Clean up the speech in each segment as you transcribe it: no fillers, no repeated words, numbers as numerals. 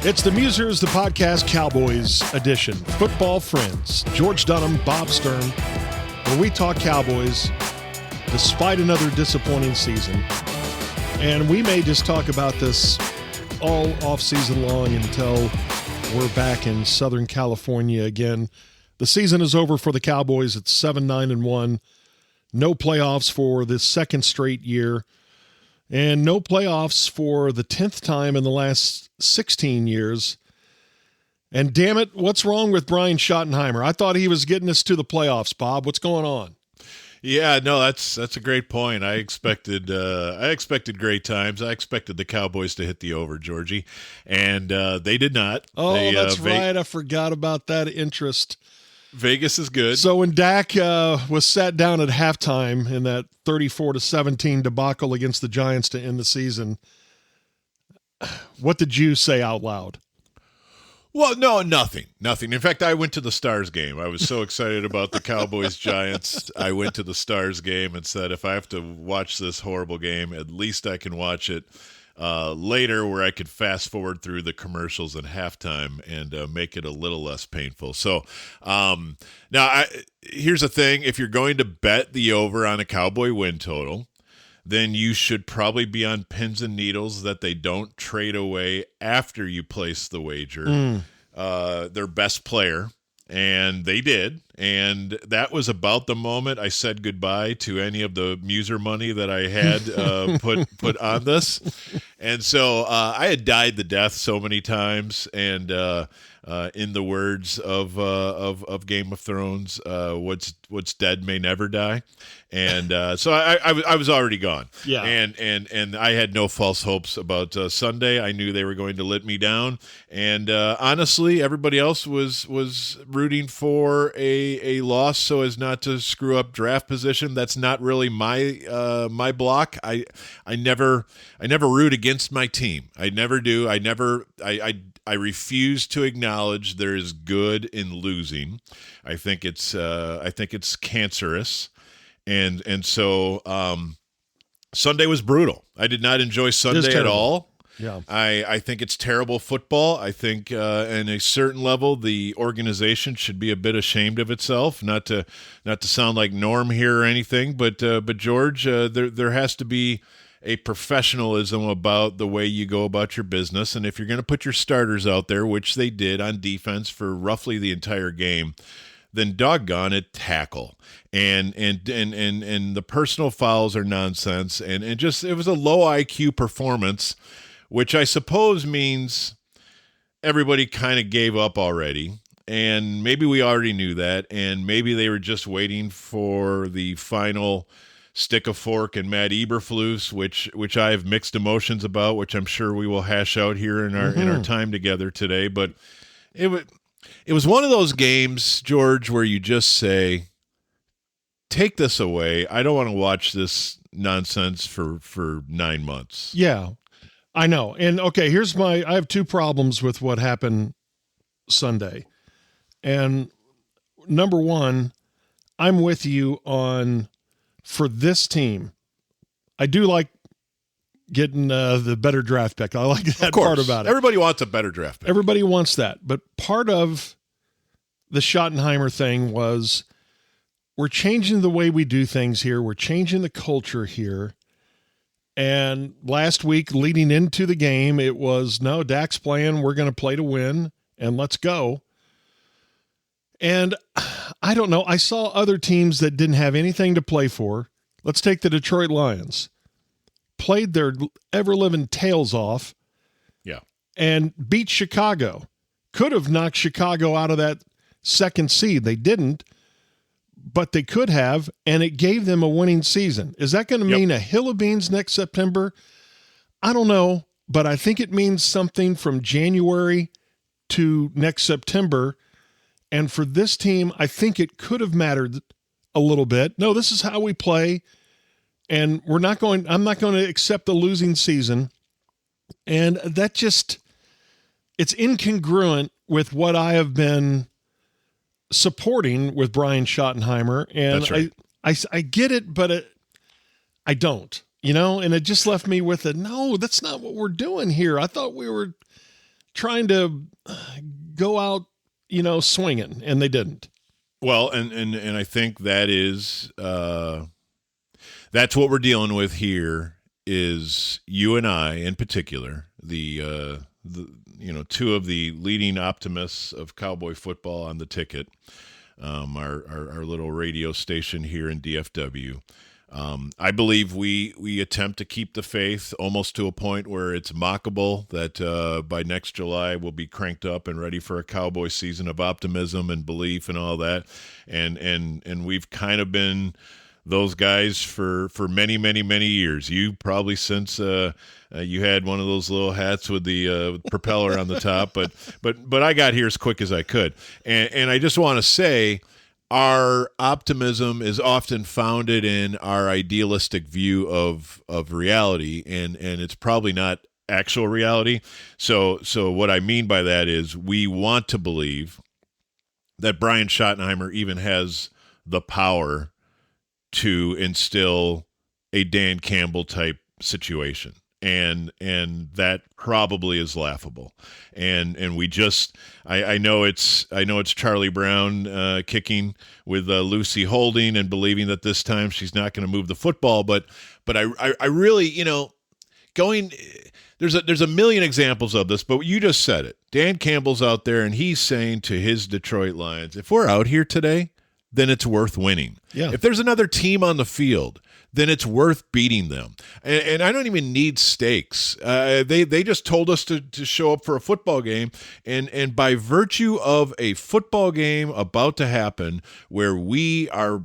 It's the Musers, the podcast Cowboys edition. Football friends, George Dunham, Bob Sturm, where we talk Cowboys despite another disappointing season. And we may just talk about this all off-season long until we're back in Southern California again. The season is over for the Cowboys. It's 7-9-1. No playoffs for the second straight year. And no playoffs for the 10th time in the last 16 years. And damn it, what's wrong with Brian Schottenheimer? I thought he was getting us to the playoffs, Bob. What's going on? Yeah, no, that's a great point. I expected great times. I expected the Cowboys to hit the over, Georgie, and they did not. Oh, that's right. I forgot about that interest. Vegas is good. So when Dak was sat down at halftime in that 34-17 debacle against the Giants to end the season, what did you say out loud? Well, no, nothing. In fact, I went to the Stars game. I was so excited about the Cowboys-Giants. I went to the Stars game and said, if I have to watch this horrible game, at least I can watch it later where I could fast forward through the commercials at halftime and make it a little less painful. So now here's the thing. If you're going to bet the over on a Cowboy win total, then you should probably be on pins and needles that they don't trade away after you place the wager their best player. And they did. And that was about the moment I said goodbye to any of the muser money that I had put on this. And so I had died the death so many times. And in the words of Game of Thrones, what's dead may never die. And so I was already gone. Yeah. And I had no false hopes about Sunday. I knew they were going to let me down. And honestly, everybody else was rooting for a loss so as not to screw up draft position. That's not really my block. I never root against my team. I never do. I refuse to acknowledge there is good in losing. I think it's cancerous. And so Sunday was brutal. I did not enjoy Sunday at all. Yeah. I think it's terrible football. I think in a certain level the organization should be a bit ashamed of itself. Not to sound like Norm here or anything, but George, there has to be a professionalism about the way you go about your business. And if you're going to put your starters out there, which they did on defense for roughly the entire game, then doggone it, tackle. And the personal fouls are nonsense. And just, it was a low IQ performance, which I suppose means everybody kind of gave up already. And maybe we already knew that. And maybe they were just waiting for the final stick a fork in Matt Eberflus, which I have mixed emotions about, which I'm sure we will hash out here in our time together today. But it was one of those games, George, where you just say, take this away. I don't want to watch this nonsense for 9 months. Yeah, I know. And okay, I have two problems with what happened Sunday. And number one, I'm with you on, for this team, I do like getting the better draft pick. I like that part about it. Everybody wants a better draft pick. Everybody wants that. But part of the Schottenheimer thing was we're changing the way we do things here. We're changing the culture here. And last week, leading into the game, it was, no, Dak's playing. We're going to play to win, and let's go. And I don't know. I saw other teams that didn't have anything to play for. Let's take the Detroit Lions. Played their ever-living tails off. Yeah. And beat Chicago. Could have knocked Chicago out of that second seed. They didn't, but they could have, and it gave them a winning season. Is that going to mean a hill of beans next September? I don't know, but I think it means something from January to next September. And for this team, I think it could have mattered a little bit. No, this is how we play, and I'm not going to accept the losing season. And that just, it's incongruent with what I have been supporting with Brian Schottenheimer. And that's right. I get it, but I don't, and it just left me with no, that's not what we're doing here. I thought we were trying to go out, swinging, and they didn't. Well, and I think that is that's what we're dealing with here. Is you and I in particular the two of the leading optimists of Cowboy football on the ticket, our little radio station here in DFW. I believe we attempt to keep the faith almost to a point where it's mockable that by next July we'll be cranked up and ready for a Cowboy season of optimism and belief and all that. And we've kind of been those guys for many, many, many years. You probably since you had one of those little hats with the propeller on the top, but I got here as quick as I could. And I just want to say, our optimism is often founded in our idealistic view of reality, and it's probably not actual reality. So what I mean by that is we want to believe that Brian Schottenheimer even has the power to instill a Dan Campbell type situation. And that probably is laughable. And we just I know it's Charlie Brown kicking with Lucy holding and believing that this time she's not going to move the football, but I really, going there's a million examples of this, but you just said it. Dan Campbell's out there and he's saying to his Detroit Lions, if we're out here today, then it's worth winning. Yeah. If there's another team on the field, then it's worth beating them. And I don't even need stakes. They just told us to show up for a football game. And by virtue of a football game about to happen where we are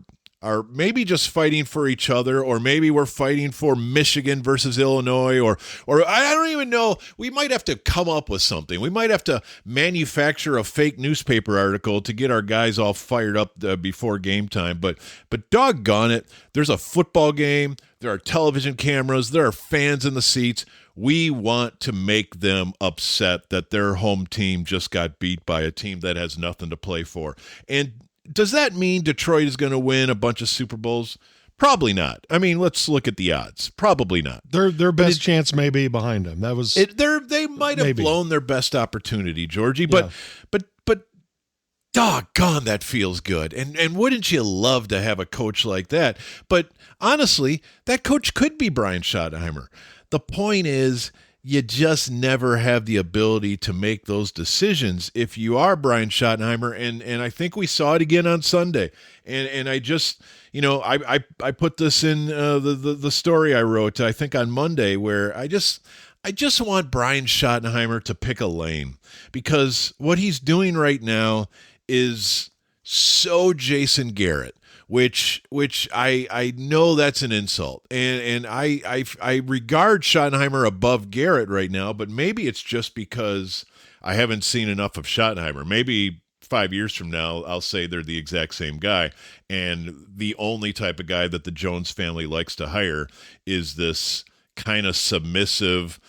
maybe just fighting for each other, or maybe we're fighting for Michigan versus Illinois, or I don't even know. We might have to come up with something. We might have to manufacture a fake newspaper article to get our guys all fired up before game time. But doggone it, there's a football game. There are television cameras. There are fans in the seats. We want to make them upset that their home team just got beat by a team that has nothing to play for. And does that mean Detroit is going to win a bunch of Super Bowls? Probably not. I mean, let's look at the odds. Probably not. Their best chance may be behind them. That was they might have blown their best opportunity, Georgie. But doggone, that feels good. And wouldn't you love to have a coach like that? But honestly, that coach could be Brian Schottenheimer. The point is, you just never have the ability to make those decisions if you are Brian Schottenheimer, and I think we saw it again on Sunday. And I just, I put this in the story I wrote, I think on Monday, where I just want Brian Schottenheimer to pick a lane, because what he's doing right now is so Jason Garrett. Which I know that's an insult, and I regard Schottenheimer above Garrett right now, but maybe it's just because I haven't seen enough of Schottenheimer. Maybe 5 years from now I'll say they're the exact same guy, and the only type of guy that the Jones family likes to hire is this kind of submissive,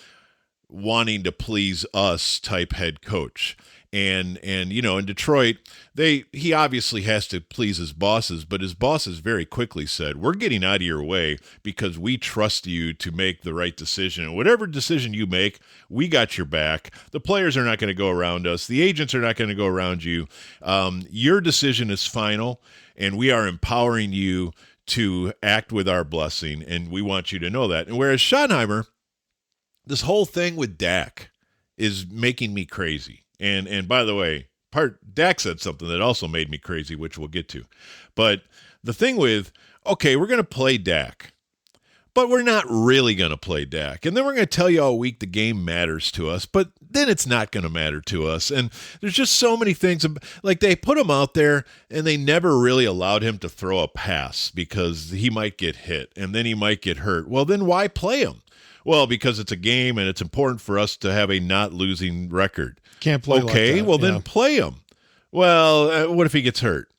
wanting to please us type head coach. And in Detroit, he obviously has to please his bosses, but his bosses very quickly said, we're getting out of your way because we trust you to make the right decision. And whatever decision you make, we got your back. The players are not going to go around us. The agents are not going to go around you. Your decision is final, and we are empowering you to act with our blessing, and we want you to know that. And whereas Schottenheimer, this whole thing with Dak is making me crazy. And by the way, Dak said something that also made me crazy, which we'll get to. But the thing with, okay, we're going to play Dak, but we're not really going to play Dak. And then we're going to tell you all week the game matters to us, but then it's not going to matter to us. And there's just so many things. Like, they put him out there and they never really allowed him to throw a pass because he might get hit and then he might get hurt. Well, then why play him? Well, because it's a game and it's important for us to have a not losing record. Can't play okay, like that. Well, then play him. Well, what if he gets hurt?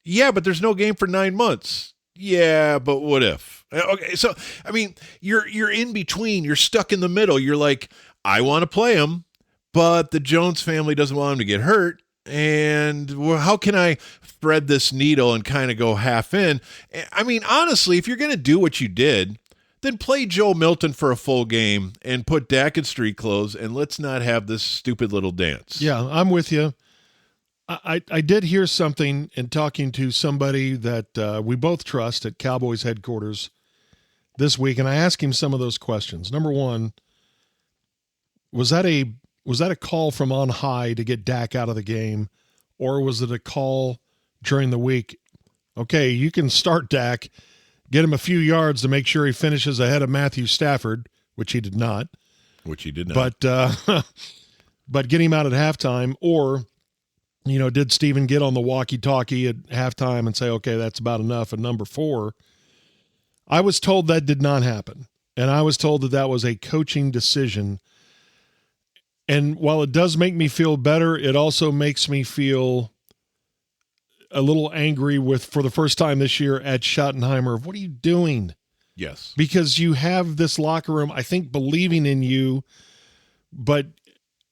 Yeah, but there's no game for 9 months. Yeah, but what if? Okay, so, I mean, you're in between. You're stuck in the middle. You're like, I want to play him, but the Jones family doesn't want him to get hurt. And how can I thread this needle and kind of go half in? I mean, honestly, if you're going to do what you did, then play Joe Milton for a full game and put Dak in street clothes, and let's not have this stupid little dance. Yeah, I'm with you. I did hear something in talking to somebody that we both trust at Cowboys headquarters this week, and I asked him some of those questions. Number one, was that a call from on high to get Dak out of the game, or was it a call during the week? Okay, you can start Dak, get him a few yards to make sure he finishes ahead of Matthew Stafford, which he did not. But but get him out at halftime, or did Steven get on the walkie-talkie at halftime and say, okay, that's about enough? And number four, I was told that did not happen. And I was told that was a coaching decision. And while it does make me feel better, it also makes me feel a little angry for the first time this year at Schottenheimer. What are you doing? Yes. Because you have this locker room, I think, believing in you, but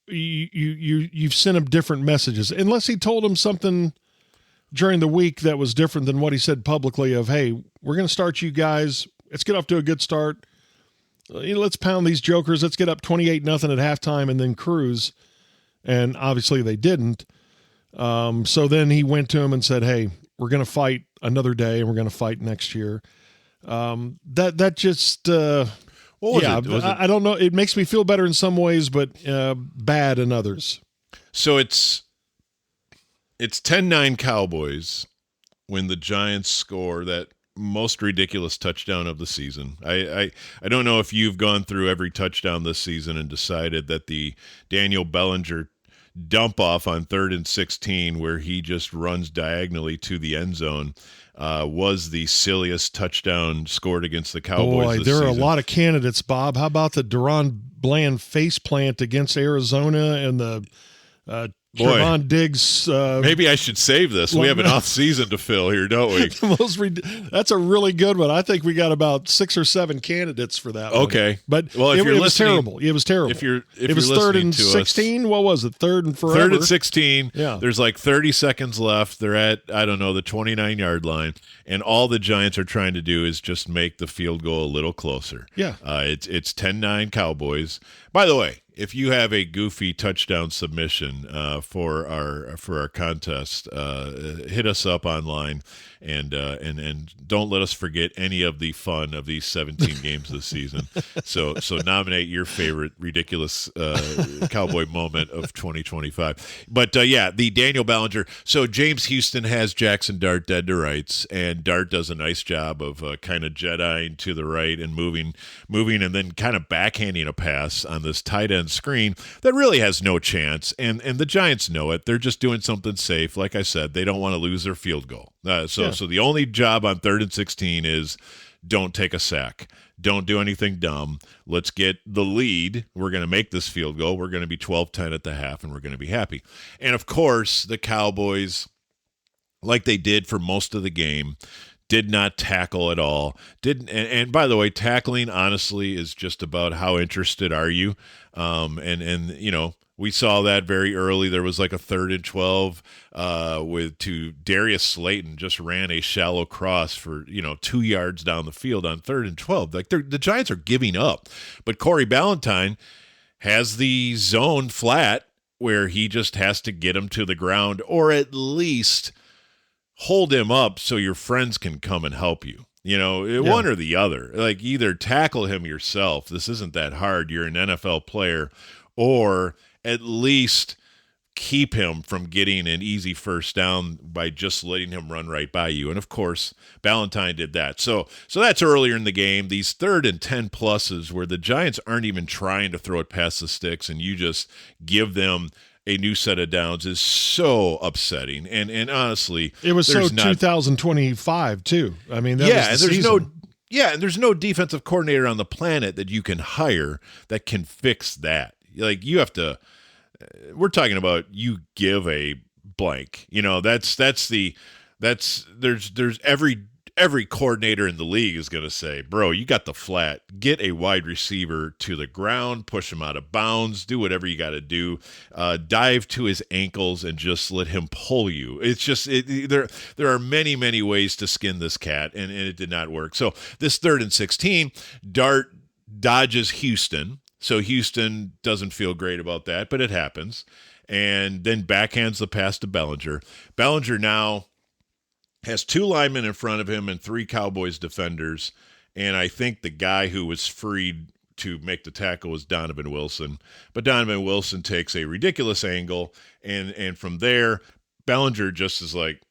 you've sent him different messages. Unless he told him something during the week that was different than what he said publicly of, hey, we're going to start you guys. Let's get off to a good start. Let's pound these jokers. Let's get up 28-0 at halftime and then cruise. And obviously they didn't. So then he went to him and said, hey, we're going to fight another day and we're going to fight next year. That just I don't know. It makes me feel better in some ways, but bad in others. So it's 10-9 Cowboys when the Giants score that most ridiculous touchdown of the season. I don't know if you've gone through every touchdown this season and decided that the Daniel Bellinger dump off on 3rd and 16 where he just runs diagonally to the end zone was the silliest touchdown scored against the Cowboys this there season. Are a lot of candidates, Bob. How about the Deron Bland face plant against Arizona and the Trevon Diggs? Maybe I should save this. We have an off season to fill here, don't we? That's a really good one. I think we got about 6 or 7 candidates for that one. Okay. But it was terrible. It was terrible. It was 3rd and 16. What was it? 3rd and forever? 3rd and 16. Yeah. There's like 30 seconds left. They're at, I don't know, the 29-yard line. And all the Giants are trying to do is just make the field goal a little closer. Yeah. It's 10-9 Cowboys. By the way, if you have a goofy touchdown submission for our contest, hit us up online and don't let us forget any of the fun of these 17 games this season. So nominate your favorite ridiculous Cowboy moment of 2025. But the Daniel Bellinger. So James Houston has Jackson Dart dead to rights, and Dart does a nice job of kind of Jediing to the right and moving, and then kind of backhanding a pass on this tight end screen that really has no chance, and the Giants know it. They're just doing something safe. Like I said, they don't want to lose their field goal. So the only job on 3rd and 16 is don't take a sack. Don't do anything dumb. Let's get the lead. We're going to make this field goal. We're going to be 12-10 at the half, and we're going to be happy. And, of course, the Cowboys, like they did for most of the game, did not tackle at all. And by the way, tackling honestly is just about how interested are you. We saw that very early. There was like a 3rd and 12 to Darius Slayton just ran a shallow cross for 2 yards down the field on 3rd and 12. Like the Giants are giving up, but Corey Ballantyne has the zone flat where he just has to get him to the ground, or at least hold him up so your friends can come and help you. One or the other. Like either tackle him yourself. This isn't that hard. You're an NFL player, or at least keep him from getting an easy first down by just letting him run right by you. And of course, Ballantyne did that. So that's earlier in the game. These 3rd and 10 pluses where the Giants aren't even trying to throw it past the sticks and you just give them a new set of downs is so upsetting. And honestly, it was so 2025 too. I mean, that was the season. And there's no defensive coordinator on the planet that you can hire that can fix that. Like you have to, we're talking about you give a blank, there's every coordinator in the league is going to say, bro, you got the flat. Get a wide receiver to the ground, push him out of bounds, do whatever you got to do, dive to his ankles and just let him pull you. It's just there are many, many ways to skin this cat, and it did not work. So this 3rd and 16, Dart dodges Houston. So Houston doesn't feel great about that, but it happens. And then backhands the pass to Bellinger. Bellinger now has 2 linemen in front of him and 3 Cowboys defenders. And I think the guy who was freed to make the tackle was Donovan Wilson. But Donovan Wilson takes a ridiculous angle. And from there, Bellinger just is like,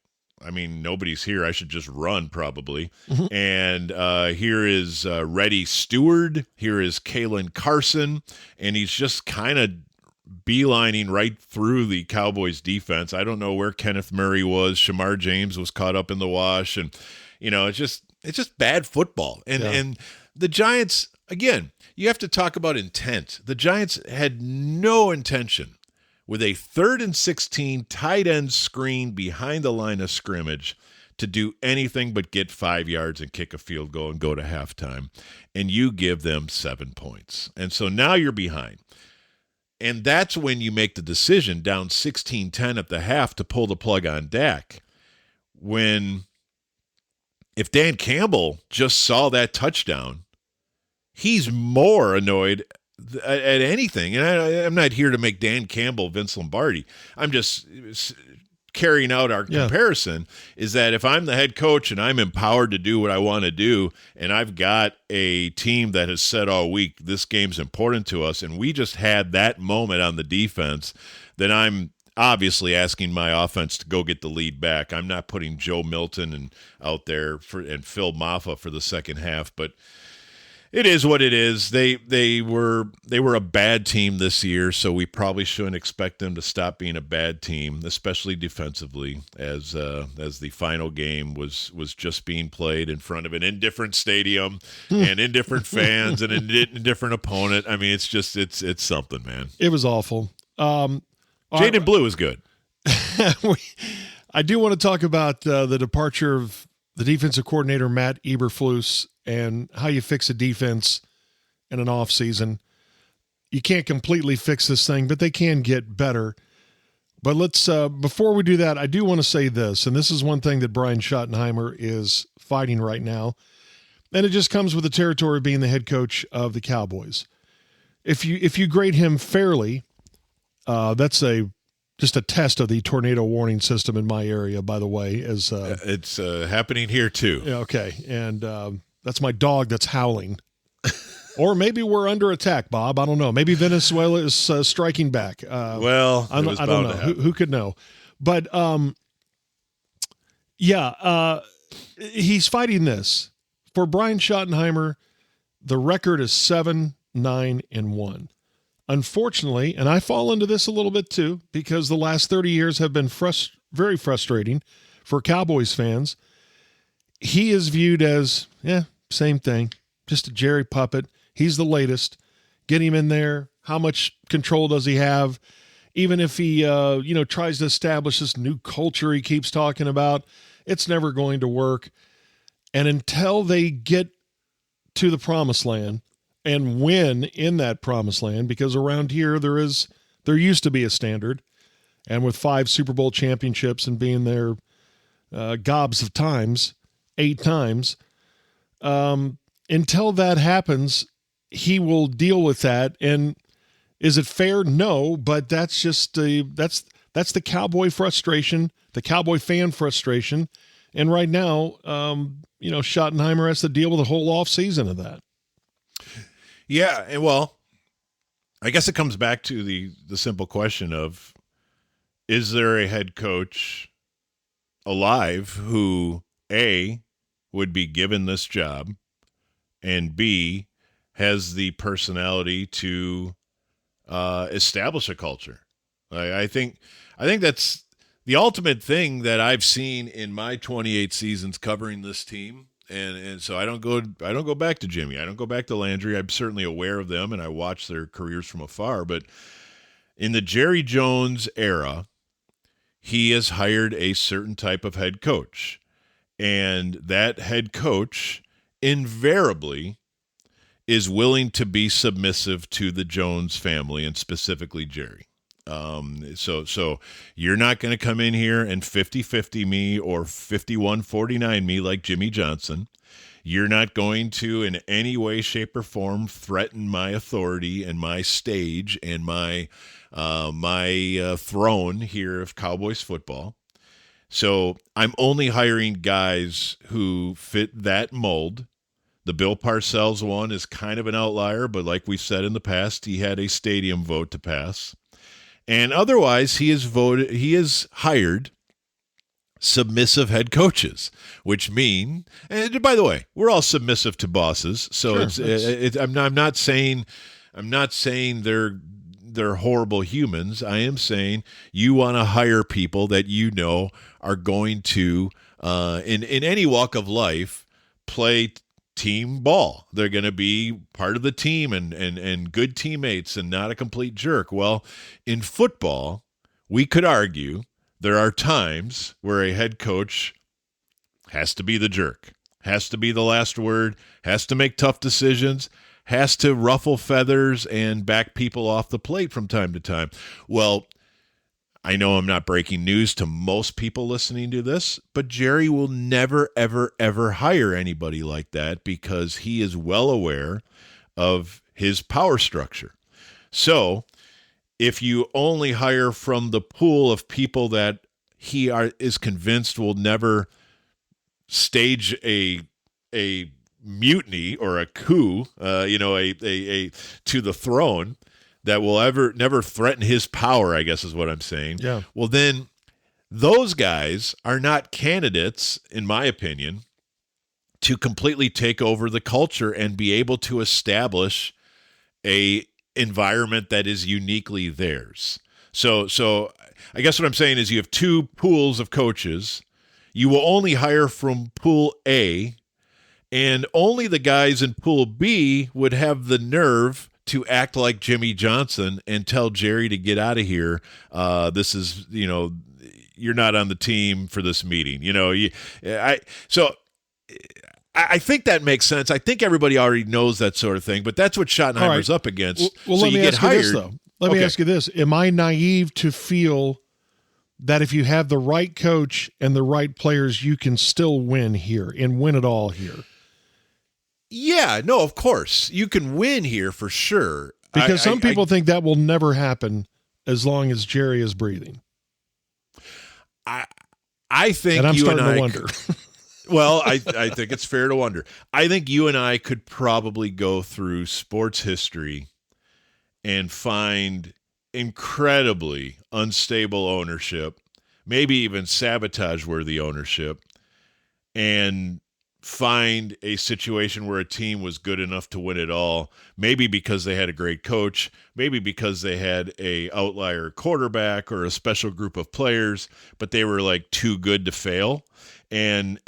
I mean, nobody's here. I should just run probably. Mm-hmm. And here is Reddy Stewart. Here is Kalen Carson. And he's just kind of beelining right through the Cowboys defense. I don't know where Kenneth Murray was. Shamar James was caught up in the wash. And, it's just bad football. And the Giants, again, you have to talk about intent. The Giants had no intention with a 3rd and 16 tight end screen behind the line of scrimmage to do anything but get 5 yards and kick a field goal and go to halftime. And you give them 7 points. And so now you're behind. And that's when you make the decision down 16-10 at the half to pull the plug on Dak. If Dan Campbell just saw that touchdown, he's more annoyed at anything. And I'm not here to make Dan Campbell Vince Lombardi. I'm just carrying out our comparison, is that if I'm the head coach and I'm empowered to do what I want to do, and I've got a team that has said all week, this game's important to us, and we just had that moment on the defense, then I'm obviously asking my offense to go get the lead back. I'm not putting Joe Milton out there and Phil Maffa for the second half, but it is what it is. They were a bad team this year, so we probably shouldn't expect them to stop being a bad team, especially defensively, as the final game was just being played in front of an indifferent stadium and indifferent fans and an indifferent opponent. I mean, it's something, man. It was awful. Jaden Blue is good. I do want to talk about the departure of the defensive coordinator, Matt Eberflus, and how you fix a defense in an off season. You can't completely fix this thing, but they can get better. But let's before we do that, I do want to say this, and this is one thing that Brian Schottenheimer is fighting right now, and it just comes with the territory of being the head coach of the Cowboys. If you grade him fairly, that's just a test of the tornado warning system in my area, by the way. It's happening here too. Okay, and that's my dog that's howling. Or maybe we're under attack, Bob. I don't know. Maybe Venezuela is striking back. I don't know. Who could know? But he's fighting this. For Brian Schottenheimer, the record is 7-9-1. Unfortunately, and I fall into this a little bit too, because the last 30 years have been very frustrating for Cowboys fans. He is viewed as, same thing, just a Jerry puppet. He's the latest. Get him in there. How much control does he have? Even if he, tries to establish this new culture he keeps talking about, it's never going to work. And until they get to the promised land and win in that promised land, because around here there used to be a standard, and with 5 Super Bowl championships and being there gobs of times, 8 times, until that happens, he will deal with that. And is it fair? No, but that's just that's the Cowboy frustration, the Cowboy fan frustration. And right now, Schottenheimer has to deal with the whole offseason of that. Yeah, and well, I guess it comes back to the simple question of, is there a head coach alive who, A, would be given this job, and B, has the personality to establish a culture? I think that's the ultimate thing that I've seen in my 28 seasons covering this team. And so I don't go back to Jimmy. I don't go back to Landry. I'm certainly aware of them, and I watch their careers from afar. But in the Jerry Jones era, he has hired a certain type of head coach. And that head coach invariably is willing to be submissive to the Jones family and specifically Jerry. So you're not going to come in here and 50-50 me or 51-49 me like Jimmy Johnson. You're not going to in any way, shape, or form threaten my authority and my stage and my throne here of Cowboys football. So I'm only hiring guys who fit that mold. The Bill Parcells one is kind of an outlier, but like we said in the past, he had a stadium vote to pass. And otherwise, he has hired submissive head coaches, which mean, and by the way, we're all submissive to bosses. So Sure, I'm not saying they're horrible humans. I am saying you want to hire people that you know are going to, in any walk of life, play team ball. They're going to be part of the team and good teammates and not a complete jerk. Well, in football, we could argue there are times where a head coach has to be the jerk, has to be the last word, has to make tough decisions, has to ruffle feathers and back people off the plate from time to time. Well, I know I'm not breaking news to most people listening to this, but Jerry will never, ever, ever hire anybody like that because he is well aware of his power structure. So if you only hire from the pool of people that he is convinced will never stage a mutiny or a coup, a to the throne, that will never threaten his power, I guess is what I'm saying. Yeah. Well, then those guys are not candidates, in my opinion, to completely take over the culture and be able to establish a environment that is uniquely theirs. So I guess what I'm saying is you have two pools of coaches. You will only hire from pool A, and only the guys in pool B would have the nerve to act like Jimmy Johnson and tell Jerry to get out of here. This is, you're not on the team for this meeting. I think that makes sense. I think everybody already knows that sort of thing, but that's what Schottenheimer's up against. Well, so let you me get ask hired. you this, though. Let me ask you this. Am I naive to feel that if you have the right coach and the right players, you can still win here and win it all here? Yeah, no, of course. You can win here for sure. Because some people think that will never happen as long as Jerry is breathing. I think and I'm you starting and I to wonder. Well, I think it's fair to wonder. I think you and I could probably go through sports history and find incredibly unstable ownership, maybe even sabotage-worthy ownership, and find a situation where a team was good enough to win it all, maybe because they had a great coach, maybe because they had a outlier quarterback or a special group of players, but they were like too good to fail. And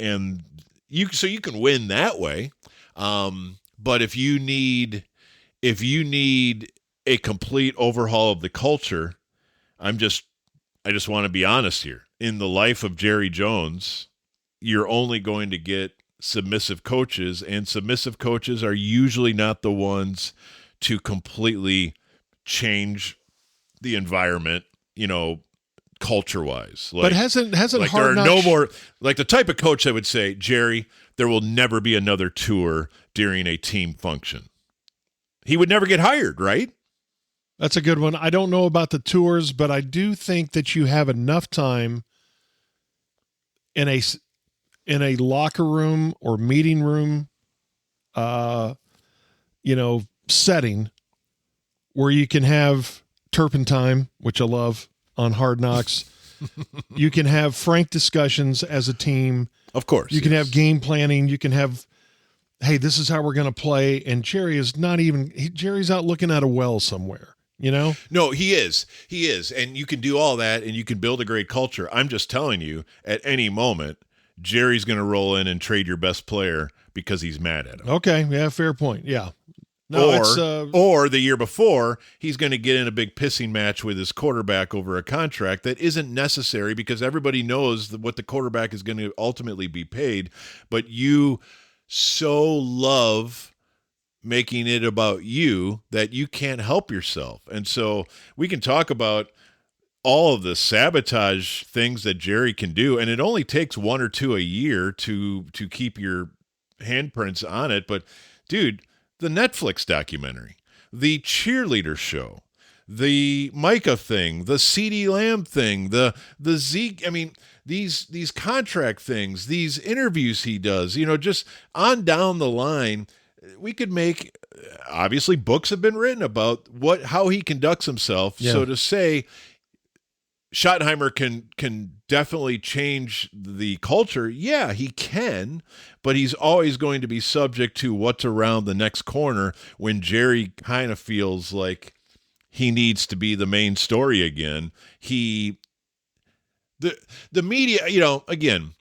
you can win that way. But if you need a complete overhaul of the culture, I just want to be honest here. In the life of Jerry Jones, you're only going to get submissive coaches, and submissive coaches are usually not the ones to completely change the environment, culture-wise. But hasn't like Hard there are Knocks... no more, like the type of coach that would say, Jerry, there will never be another tour during a team function. He would never get hired, right? That's a good one. I don't know about the tours, but I do think that you have enough time in a locker room or meeting room, setting where you can have turpentine, which I love on Hard Knocks. You can have frank discussions as a team. Of course. You can have game planning. You can have, hey, this is how we're going to play. And Jerry is Jerry's out looking at a well somewhere, No, he is. He is. And you can do all that and you can build a great culture. I'm just telling you, at any moment, Jerry's going to roll in and trade your best player because he's mad at him. Okay. Yeah. Fair point. Yeah. No, or the year before, he's going to get in a big pissing match with his quarterback over a contract that isn't necessary because everybody knows what the quarterback is going to ultimately be paid. But you so love making it about you that you can't help yourself. And so we can talk about all of the sabotage things that Jerry can do, and it only takes one or two a year to keep your handprints on it. But, dude, the Netflix documentary, the cheerleader show, the Micah thing, the CeeDee Lamb thing, the Zeke, I mean, these contract things, these interviews he does, just on down the line, we could make, obviously books have been written about how he conducts himself. Yeah. So to say Schottenheimer can definitely change the culture, yeah, he can, but he's always going to be subject to what's around the next corner when Jerry kind of feels like he needs to be the main story again. The media, again,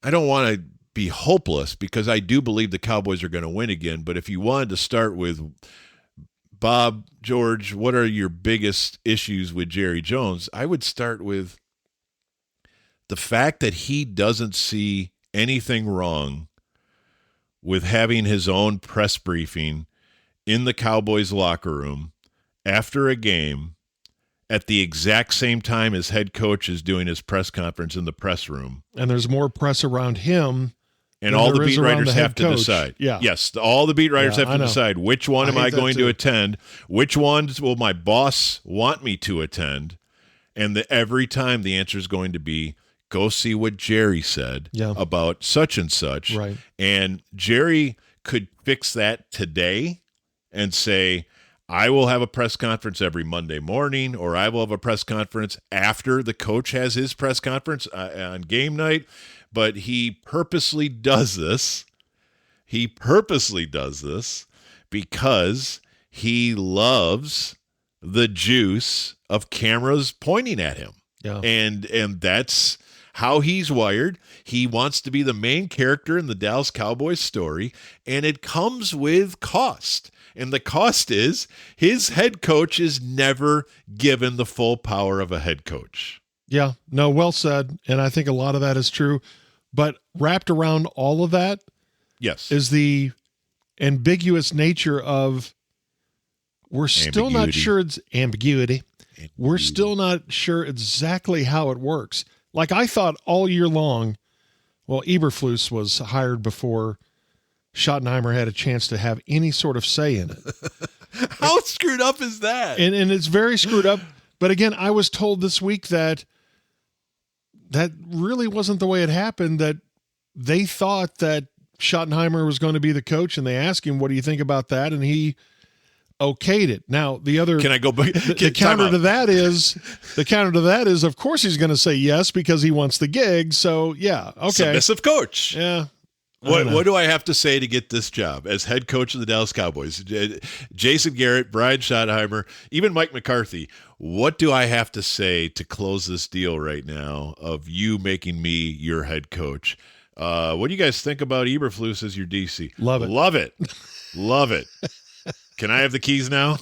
I don't want to be hopeless because I do believe the Cowboys are going to win again, but if you wanted to start with Bob, George, what are your biggest issues with Jerry Jones? I would start with the fact that he doesn't see anything wrong with having his own press briefing in the Cowboys locker room after a game at the exact same time his head coach is doing his press conference in the press room. And there's more press around him. And all the beat writers have to decide. Yeah. Yes, all the beat writers have to decide which one am I going to attend, which ones will my boss want me to attend, and every time the answer is going to be, go see what Jerry said about such and such. Right. And Jerry could fix that today and say, I will have a press conference every Monday morning, or I will have a press conference after the coach has his press conference on game night. But he purposely does this. He purposely does this because he loves the juice of cameras pointing at him. Yeah. And that's how he's wired. He wants to be the main character in the Dallas Cowboys story, and it comes with cost. And the cost is his head coach is never given the full power of a head coach. Yeah, no, well said. And I think a lot of that is true. But wrapped around all of that, yes, is the ambiguous nature of we're still not sure it's ambiguity. We're still not sure exactly how it works. Like I thought all year long, well, Eberflus was hired before Schottenheimer had a chance to have any sort of say in it. How screwed up is that? And it's very screwed up. But again, I was told this week that really wasn't the way it happened, that they thought that Schottenheimer was going to be the coach, and they asked him, what do you think about that? And he okayed it. Now, the other Can I go back? The counter to that is, of course he's going to say yes because he wants the gig. So, yeah, okay. Submissive coach. Yeah. What do I have to say to get this job as head coach of the Dallas Cowboys? Jason Garrett, Brian Schottenheimer, even Mike McCarthy. What do I have to say to close this deal right now of you making me your head coach? What do you guys think about Eberflus as your DC? Love it. Love it. Love it. Can I have the keys now?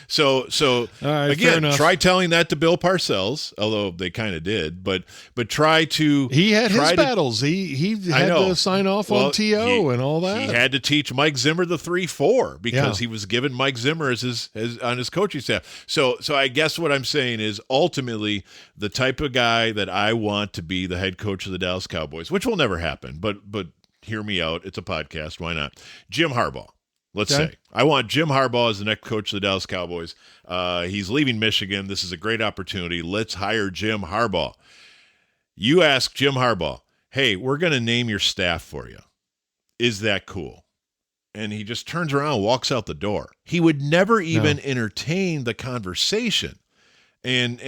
So all right, again, try telling that to Bill Parcells, although they kind of did, but try to. He had his battles. He had to sign off on TO and all that. He had to teach Mike Zimmer the 3-4 because he was given Mike Zimmer as on his coaching staff. So I guess what I'm saying is ultimately the type of guy that I want to be the head coach of the Dallas Cowboys, which will never happen, but hear me out. It's a podcast. Why not? Jim Harbaugh. Let's say I want Jim Harbaugh as the next coach of the Dallas Cowboys. He's leaving Michigan. This is a great opportunity. Let's hire Jim Harbaugh. You ask Jim Harbaugh, hey, we're going to name your staff for you. Is that cool? And he just turns around and walks out the door. He would never even entertain the conversation. And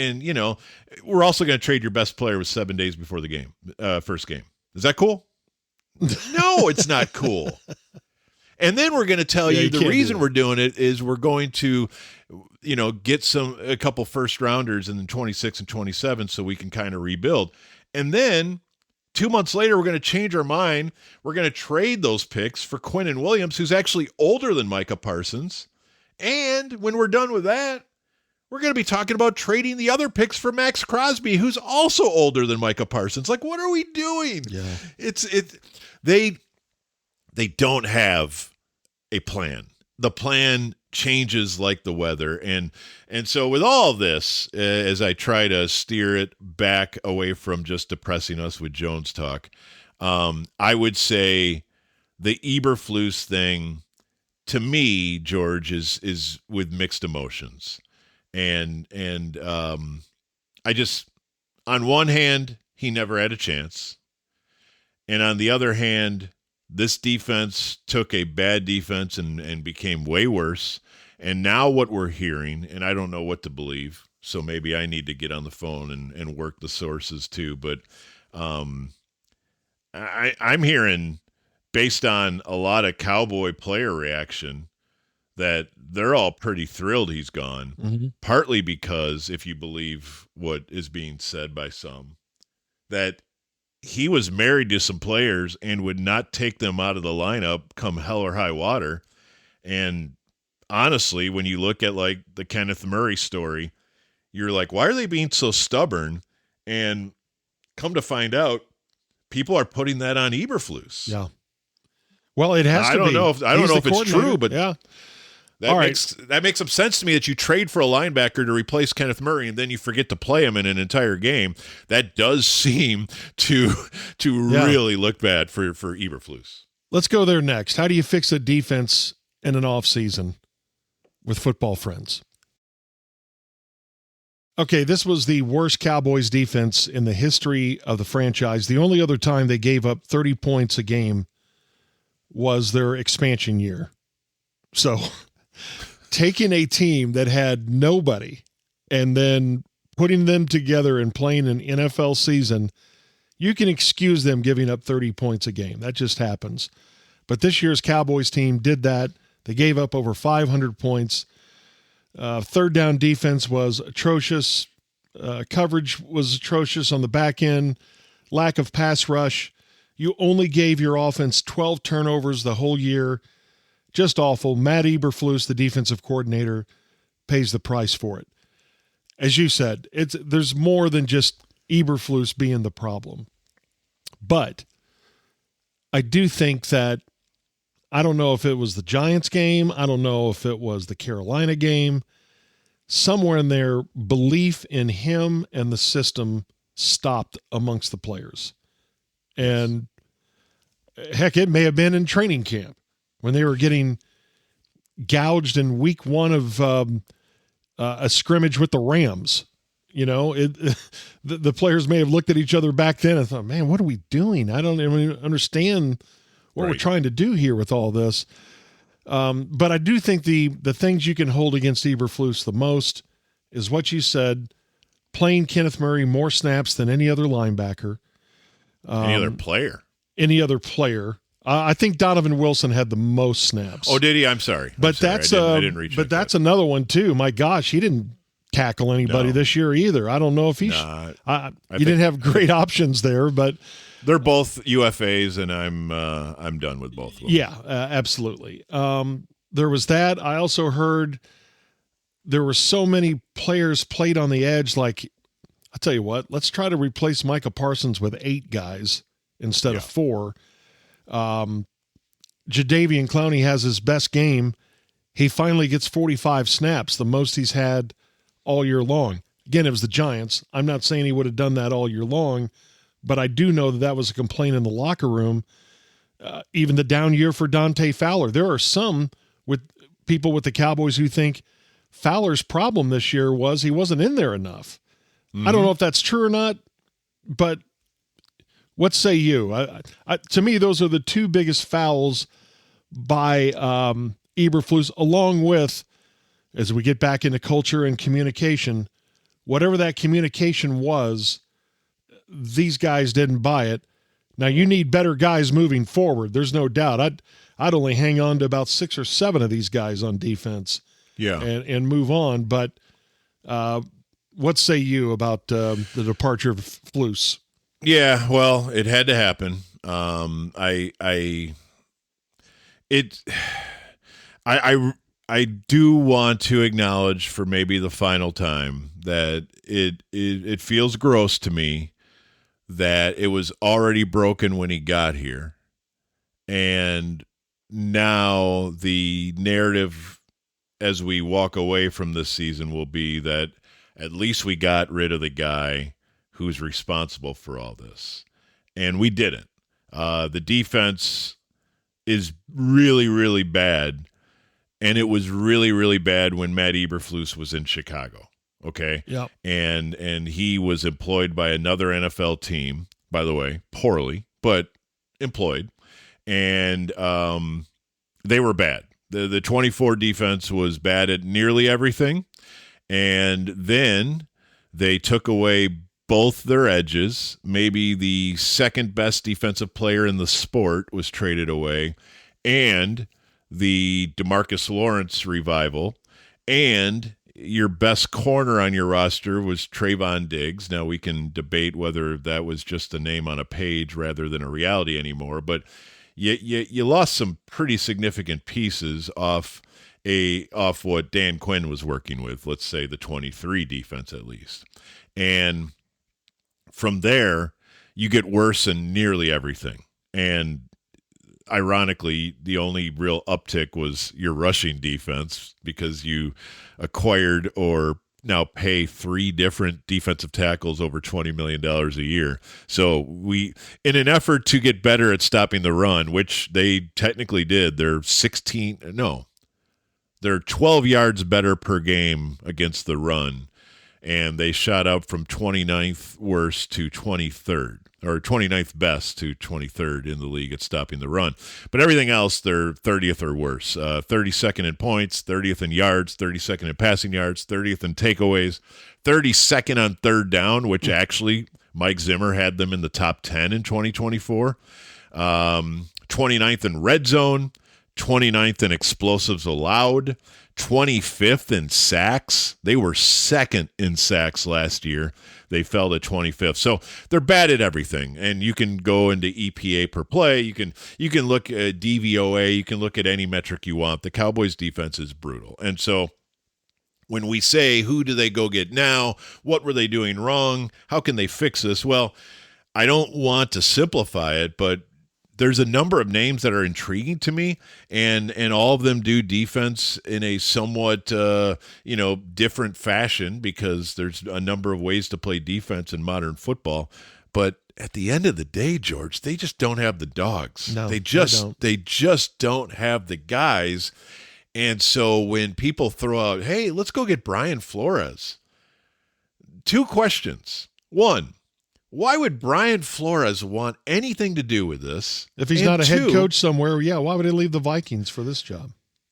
we're also going to trade your best player with 7 days before the game, first game. Is that cool? No, it's not cool. And then we're going to tell you the reason we're doing it is we're going to, get a couple first rounders in the 26 and 27 so we can kind of rebuild. And then 2 months later, we're going to change our mind. We're going to trade those picks for Quinnen Williams, who's actually older than Micah Parsons. And when we're done with that, we're going to be talking about trading the other picks for Max Crosby, who's also older than Micah Parsons. Like, what are we doing? Yeah. They don't have a plan. The plan changes like the weather. And so with all of this, as I try to steer it back away from just depressing us with Jones talk, I would say the Eberflus thing, to me, George, is with mixed emotions. And I just, on one hand, he never had a chance. And on the other hand, this defense took a bad defense and became way worse. And now what we're hearing, and I don't know what to believe, so maybe I need to get on the phone and work the sources too. But I'm hearing, based on a lot of Cowboy player reaction, that they're all pretty thrilled he's gone, partly because, if you believe what is being said by some, that he was married to some players and would not take them out of the lineup come hell or high water. And honestly, when you look at like the Kenneth Murray story, you're like, why are they being so stubborn? And come to find out, people are putting that on Eberflus. Yeah. Well, it has to be. I don't know if it's true, but yeah. That makes some sense to me, that you trade for a linebacker to replace Kenneth Murray and then you forget to play him in an entire game. That does seem to really look bad for Eberflus. Let's go there next. How do you fix a defense in an offseason with Football Friends? Okay, this was the worst Cowboys defense in the history of the franchise. The only other time they gave up 30 points a game was their expansion year. So taking a team that had nobody and then putting them together and playing an NFL season, you can excuse them giving up 30 points a game. That just happens. But this year's Cowboys team did that. They gave up over 500 points. Third down defense was atrocious. Coverage was atrocious on the back end. Lack of pass rush. You only gave your offense 12 turnovers the whole year. Just awful. Matt Eberflus, the defensive coordinator, pays the price for it. As you said, there's more than just Eberflus being the problem. But I do think that, I don't know if it was the Giants game, I don't know if it was the Carolina game, somewhere in there, belief in him and the system stopped amongst the players. And heck, it may have been in training camp when they were getting gouged in week one of a scrimmage with the Rams. You know, the players may have looked at each other back then and thought, man, what are we doing? I don't even understand what we're trying to do here with all this. But I do think the things you can hold against Eberflus the most is what you said, playing Kenneth Murray more snaps than any other linebacker. Any other player. I think Donovan Wilson had the most snaps. Oh, did he? I'm sorry. I didn't reach. But that's another one too. My gosh, he didn't tackle anybody this year either. I don't know if he. You didn't have great options there, but they're both UFAs, and I'm done with both of them. Yeah, absolutely. There was that. I also heard there were so many players played on the edge. Like, I'll tell you what. Let's try to replace Micah Parsons with 8 guys instead of 4. Jadeveon Clowney has his best game. He finally gets 45 snaps, the most he's had all year long. Again, it was the Giants. I'm not saying he would have done that all year long, but I do know that was a complaint in the locker room. Even the down year for Dante Fowler. There are some with people with the Cowboys who think Fowler's problem this year was he wasn't in there enough. I don't know if that's true or not, but what say you? To me, those are the 2 biggest fouls by Eberflus, along with, as we get back into culture and communication, whatever that communication was, these guys didn't buy it. Now, you need better guys moving forward. There's no doubt. I'd only hang on to about 6 or 7 of these guys on defense and move on. But what say you about the departure of Flus? Yeah, well, it had to happen. It, I do want to acknowledge for maybe the final time that it feels gross to me that it was already broken when he got here, and now the narrative as we walk away from this season will be that at least we got rid of the guy who's responsible for all this. And we didn't. The defense is really, really bad. And it was really, really bad when Matt Eberflus was in Chicago. Okay? Yep. And he was employed by another NFL team, by the way, poorly, but employed. And they were bad. The 24 defense was bad at nearly everything. And then they took away both their edges. Maybe the second best defensive player in the sport was traded away. And the DeMarcus Lawrence revival. And your best corner on your roster was Trayvon Diggs. Now, we can debate whether that was just a name on a page rather than a reality anymore. But you lost some pretty significant pieces off what Dan Quinn was working with, let's say the 23 defense at least. And from there, you get worse in nearly everything. And ironically, the only real uptick was your rushing defense because you acquired or now pay 3 different defensive tackles over $20 million a year. So we, in an effort to get better at stopping the run, which they technically did, they're 12 yards better per game against the run. And they shot up from 29th worst to 23rd, or 29th best to 23rd in the league at stopping the run. But everything else, they're 30th or worse. 32nd in points, 30th in yards, 32nd in passing yards, 30th in takeaways, 32nd on third down, which actually Mike Zimmer had them in the top 10 in 2024. 29th in red zone, 29th in explosives allowed, 25th in sacks. They were second in sacks last year. They fell to 25th. So they're bad at everything. And you can go into EPA per play. You can look at DVOA. You can look at any metric you want. The Cowboys defense is brutal. And so when we say, who do they go get now? What were they doing wrong? How can they fix this? Well, I don't want to simplify it, but there's a number of names that are intriguing to me, and all of them do defense in a somewhat different fashion because there's a number of ways to play defense in modern football. But at the end of the day, George, they just don't have the dogs. No, they just don't have the guys. And so when people throw out, "Hey, let's go get Brian Flores," 2 questions. 1, why would Brian Flores want anything to do with this? If he's not a head coach somewhere, why would he leave the Vikings for this job?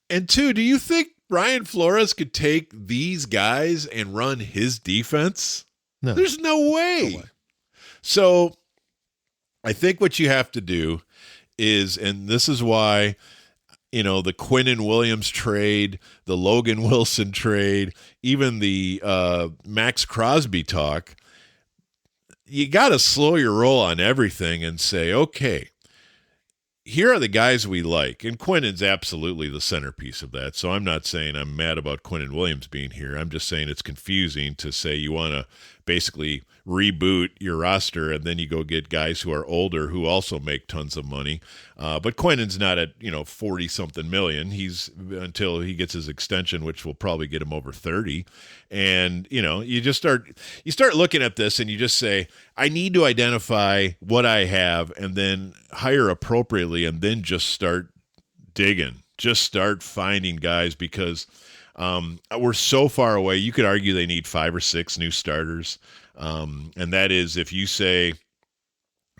And 2, do you think Brian Flores could take these guys and run his defense? No. There's no way. No way. So I think what you have to do is, and this is why, the Quinnen Williams trade, the Logan Wilson trade, even the Max Crosby talk, you got to slow your roll on everything and say, okay, here are the guys we like. And Quinnen's absolutely the centerpiece of that. So I'm not saying I'm mad about Quinnen Williams being here. I'm just saying it's confusing to say you want to basically reboot your roster and then you go get guys who are older who also make tons of money. But Quinnen's not at 40-something million. He's until he gets his extension, which will probably get him over 30. And you start looking at this and you just say, I need to identify what I have and then hire appropriately and then just start digging. Just start finding guys because we're so far away. You could argue they need 5 or 6 new starters. And that is if you say,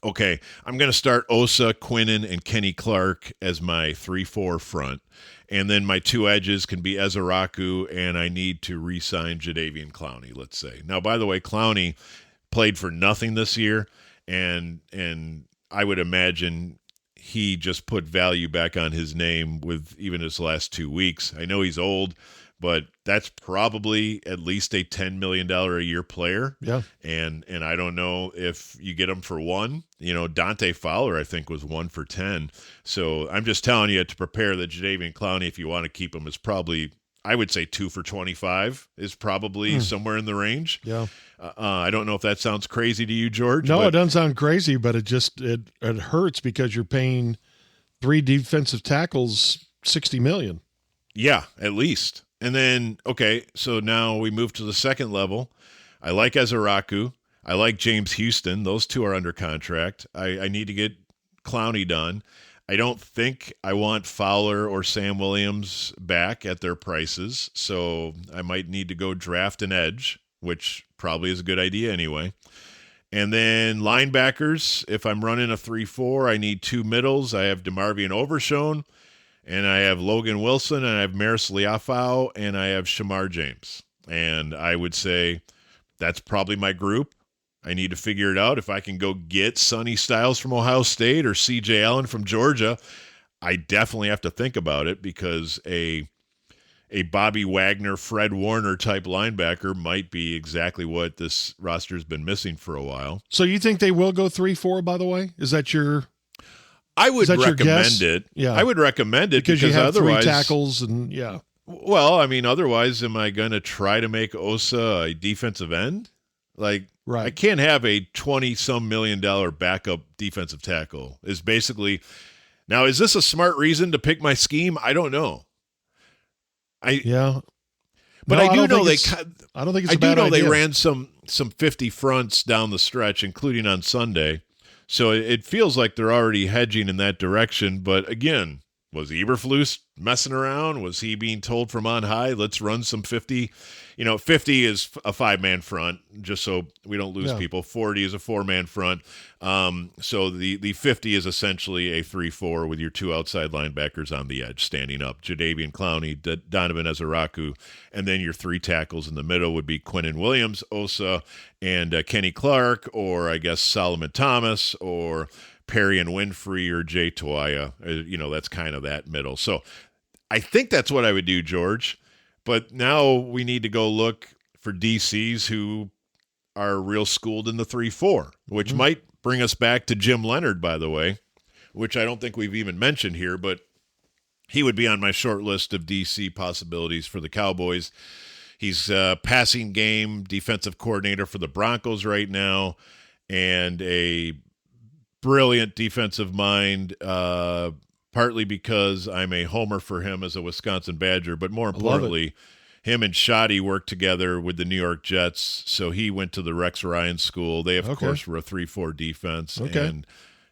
okay, I'm going to start Osa, Quinnen, and Kenny Clark as my 3-4 front. And then my 2 edges can be Ezeraku, and I need to re-sign Jadeveon Clowney, let's say. Now, by the way, Clowney played for nothing this year, and I would imagine he just put value back on his name with even his last 2 weeks. I know he's old, but that's probably at least a $10 million a year player. Yeah. And I don't know if you get him for one. Dante Fowler, I think, was 1 for 10. So I'm just telling you to prepare that Jadeveon Clowney, if you want to keep him, is probably, I would say 2 for 25 is probably somewhere in the range. Yeah. I don't know if that sounds crazy to you, George. No, it doesn't sound crazy, but it hurts because you're paying 3 defensive tackles $60 million. Yeah, at least. And then, okay, so now we move to the second level. I like Ezeraku. I like James Houston. Those two are under contract. I need to get Clowney done. I don't think I want Fowler or Sam Williams back at their prices, so I might need to go draft an edge, which probably is a good idea anyway. And then linebackers, if I'm running a 3-4, I need 2 middles. I have DeMarvion Overshone, and I have Logan Wilson, and I have Maris Liafau, and I have Shamar James. And I would say that's probably my group. I need to figure it out. If I can go get Sonny Styles from Ohio State or C.J. Allen from Georgia, I definitely have to think about it because a Bobby Wagner, Fred Warner type linebacker might be exactly what this roster has been missing for a while. So you think they will go 3-4, by the way? Is that your I would recommend it. Yeah. I would recommend it because you have otherwise 3 tackles and Well, I mean, otherwise, am I going to try to make Osa a defensive end? Like, right. I can't have a $20-some million backup defensive tackle. Is basically now. Is this a smart reason to pick my scheme? I don't know. But no, I do know I don't think it's a bad idea. They ran some 50 fronts down the stretch, including on Sunday. So it feels like they're already hedging in that direction. But again, was Eberflus messing around? Was he being told from on high, let's run some 50? 50 is a 5-man front, just so we don't lose people. 40 is a 4-man front. So the 50 is essentially a 3-4 with your 2 outside linebackers on the edge standing up. Jadeveon Clowney, Donovan Ezeraku, and then your 3 tackles in the middle would be Quinnen Williams, Osa, and Kenny Clark, or I guess Solomon Thomas, or Perry and Winfrey, or Jay Toia. That's kind of that middle. So I think that's what I would do, George. But now we need to go look for DCs who are real schooled in the 3-4, which might bring us back to Jim Leonard, by the way, which I don't think we've even mentioned here, but he would be on my short list of DC possibilities for the Cowboys. He's a passing game defensive coordinator for the Broncos right now, and a brilliant defensive mind, partly because I'm a homer for him as a Wisconsin Badger, but more importantly, him and Schotty worked together with the New York Jets, so he went to the Rex Ryan School. They, of course, were a 3-4 defense, and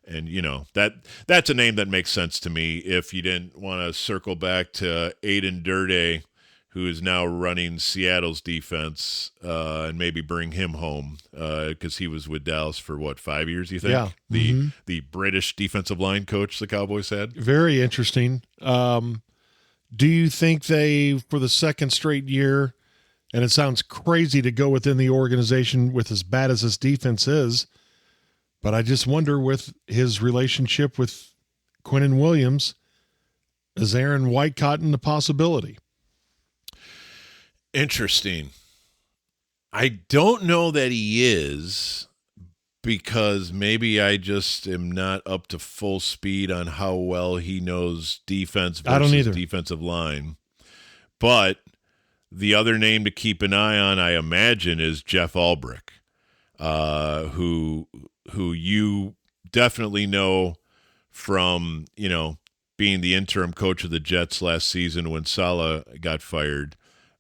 that's a name that makes sense to me. If you didn't want to circle back to Aiden Durde, who is now running Seattle's defense, and maybe bring him home because he was with Dallas for, 5 years, you think? Yeah. The British defensive line coach the Cowboys had? Very interesting. Do you think they, for the second straight year, and it sounds crazy to go within the organization with as bad as this defense is, but I just wonder with his relationship with Quinnen Williams, is Aaron Whitecotton a possibility? Interesting. I don't know that he is, because maybe I just am not up to full speed on how well he knows defense versus defensive line. But the other name to keep an eye on, I imagine, is Jeff Ulbrich, who you definitely know from, being the interim coach of the Jets last season when Saleh got fired.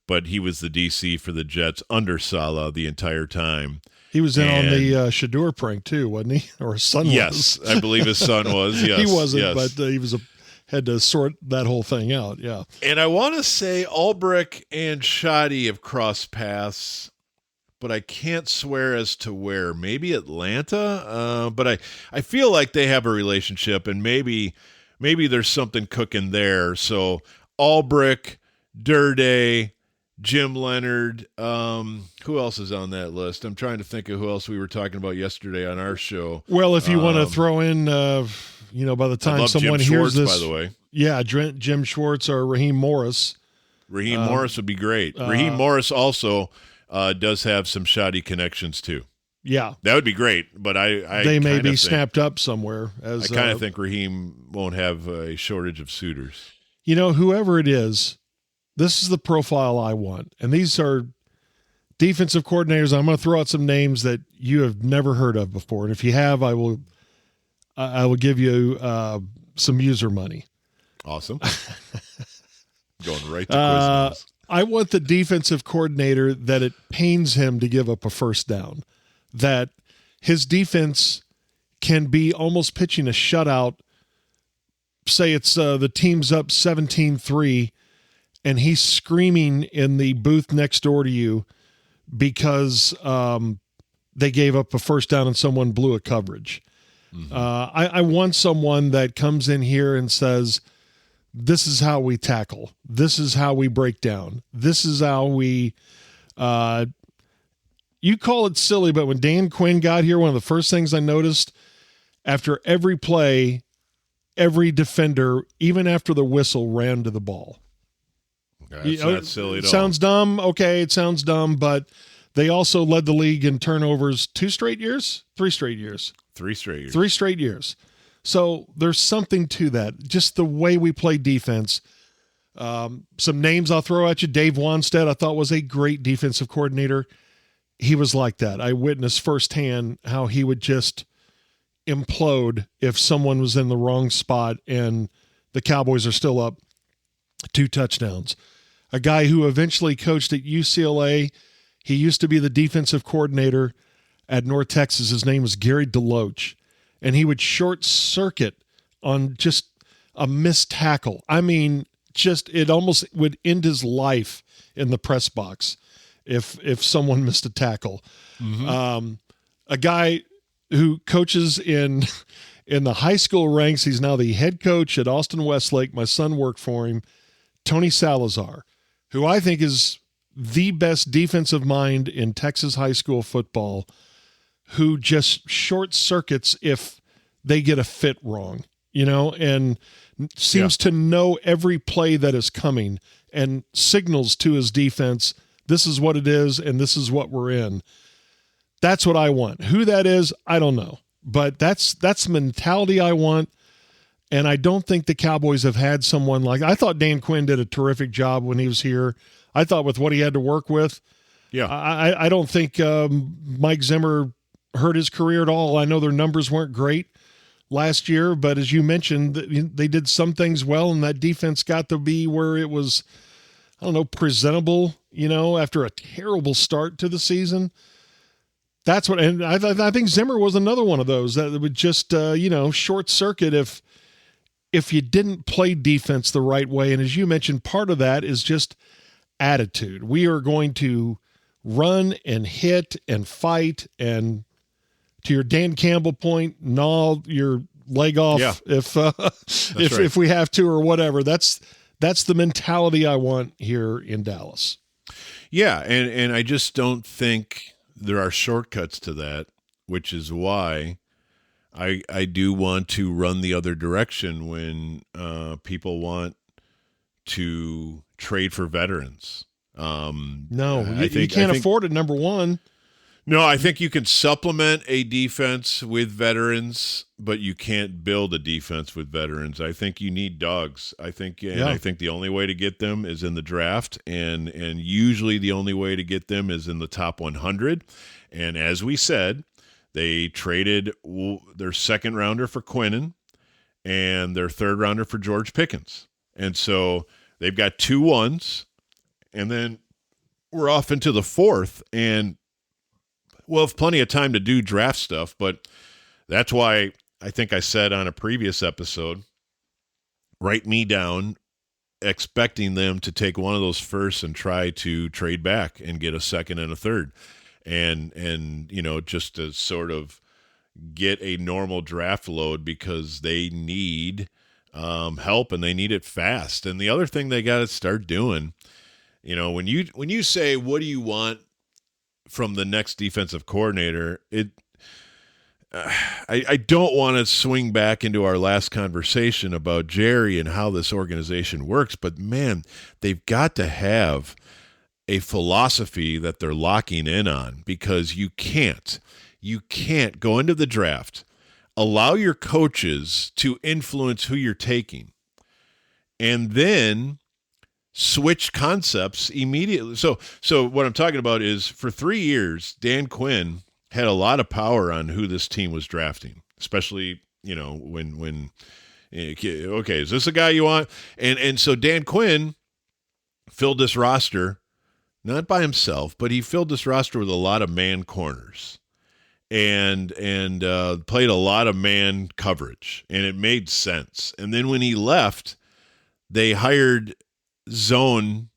But he was the DC for the Jets under Saleh the enther time. He was in on the Shador prank too, wasn't he? Or his son was. Yes, I believe his son was. Yes, he wasn't, yes. but he was had to sort that whole thing out. Yeah. And I want to say Ulbrich and Schotty have crossed paths, but I can't swear as to where. Maybe Atlanta, but I feel like they have a relationship, and maybe there's something cooking there. So Ulbrich, Durde, Jim Leonard, who else is on that list? I'm trying to think of who else we were talking about yesterday on our show. Well, if you want to throw in by the I time love someone Jim hears Schwartz, this, by the way. yeah, Jim Schwartz or Raheem Morris. Raheem Morris would be great. Raheem Morris also does have some shoddy connections too. Yeah, that would be great. But I they may be think, snapped up somewhere. I kind of think Raheem won't have a shortage of suitors. Whoever it is, this is the profile I want, and these are defensive coordinators. I'm going to throw out some names that you have never heard of before, and if you have, I will give you some user money. Awesome. Going right to Quiznos. I want the defensive coordinator that it pains him to give up a first down, that his defense can be almost pitching a shutout. Say it's the team's up 17-3, and he's screaming in the booth next door to you because they gave up a first down and someone blew a coverage. Mm-hmm. I want someone that comes in here and says, this is how we tackle. This is how we break down. This is how we you call it silly, but when Dan Quinn got here, one of the first things I noticed after every play, every defender, even after the whistle, ran to the ball. That's not silly at all. Sounds dumb. Okay, it sounds dumb, but they also led the league in turnovers 3 straight years. 3 straight years. So there's something to that. Just the way we play defense. Some names I'll throw at you. Dave Wanstead, I thought, was a great defensive coordinator. He was like that. I witnessed firsthand how he would just implode if someone was in the wrong spot and the Cowboys are still up 2 touchdowns. A guy who eventually coached at UCLA. He used to be the defensive coordinator at North Texas. His name was Gary DeLoach, and he would short circuit on just a missed tackle. I mean, just it almost would end his life in the press box if someone missed a tackle. Mm-hmm. A guy who coaches in the high school ranks. He's now the head coach at Austin Westlake. My son worked for him. Tony Salazar, who I think is the best defensive mind in Texas high school football, who just short circuits if they get a fit wrong, and seems to know every play that is coming and signals to his defense, this is what it is and this is what we're in. That's what I want. Who that is, I don't know. But that's the mentality I want. And I don't think the Cowboys have had someone like – I thought Dan Quinn did a terrific job when he was here. I thought with what he had to work with. Yeah. I don't think Mike Zimmer hurt his career at all. I know their numbers weren't great last year, but as you mentioned, they did some things well, and that defense got to be where it was, I don't know, presentable, after a terrible start to the season. That's what – and I think Zimmer was another one of those that would just, short circuit if you didn't play defense the right way. And as you mentioned, part of that is just attitude. We are going to run and hit and fight, and to your Dan Campbell point, gnaw your leg off if we have to or whatever. That's the mentality I want here in Dallas. Yeah, and I just don't think there are shortcuts to that, which is why I do want to run the other direction when people want to trade for veterans. You can't afford it, number one. No, I think you can supplement a defense with veterans, but you can't build a defense with veterans. I think you need dogs. I think the only way to get them is in the draft, and usually the only way to get them is in the top 100. And as we said, they traded their second rounder for Quinnen and their third rounder for George Pickens. And so they've got 2 1s, and then we're off into the 4th, and we'll have plenty of time to do draft stuff, but that's why I think I said on a previous episode, write me down expecting them to take one of those firsts and try to trade back and get a second and a third. And just to sort of get a normal draft load because they need help and they need it fast. And the other thing they got to start doing, when you say, what do you want from the next defensive coordinator, I don't want to swing back into our last conversation about Jerry and how this organization works, but man, they've got to have a philosophy that they're locking in on, because you can't go into the draft, allow your coaches to influence who you're taking, and then switch concepts immediately. So what I'm talking about is, for 3 years, Dan Quinn had a lot of power on who this team was drafting, especially, when okay, is this a guy you want? And so Dan Quinn filled this roster, not by himself, but he filled this roster with a lot of man corners and played a lot of man coverage, and it made sense. And then when he left, they hired zone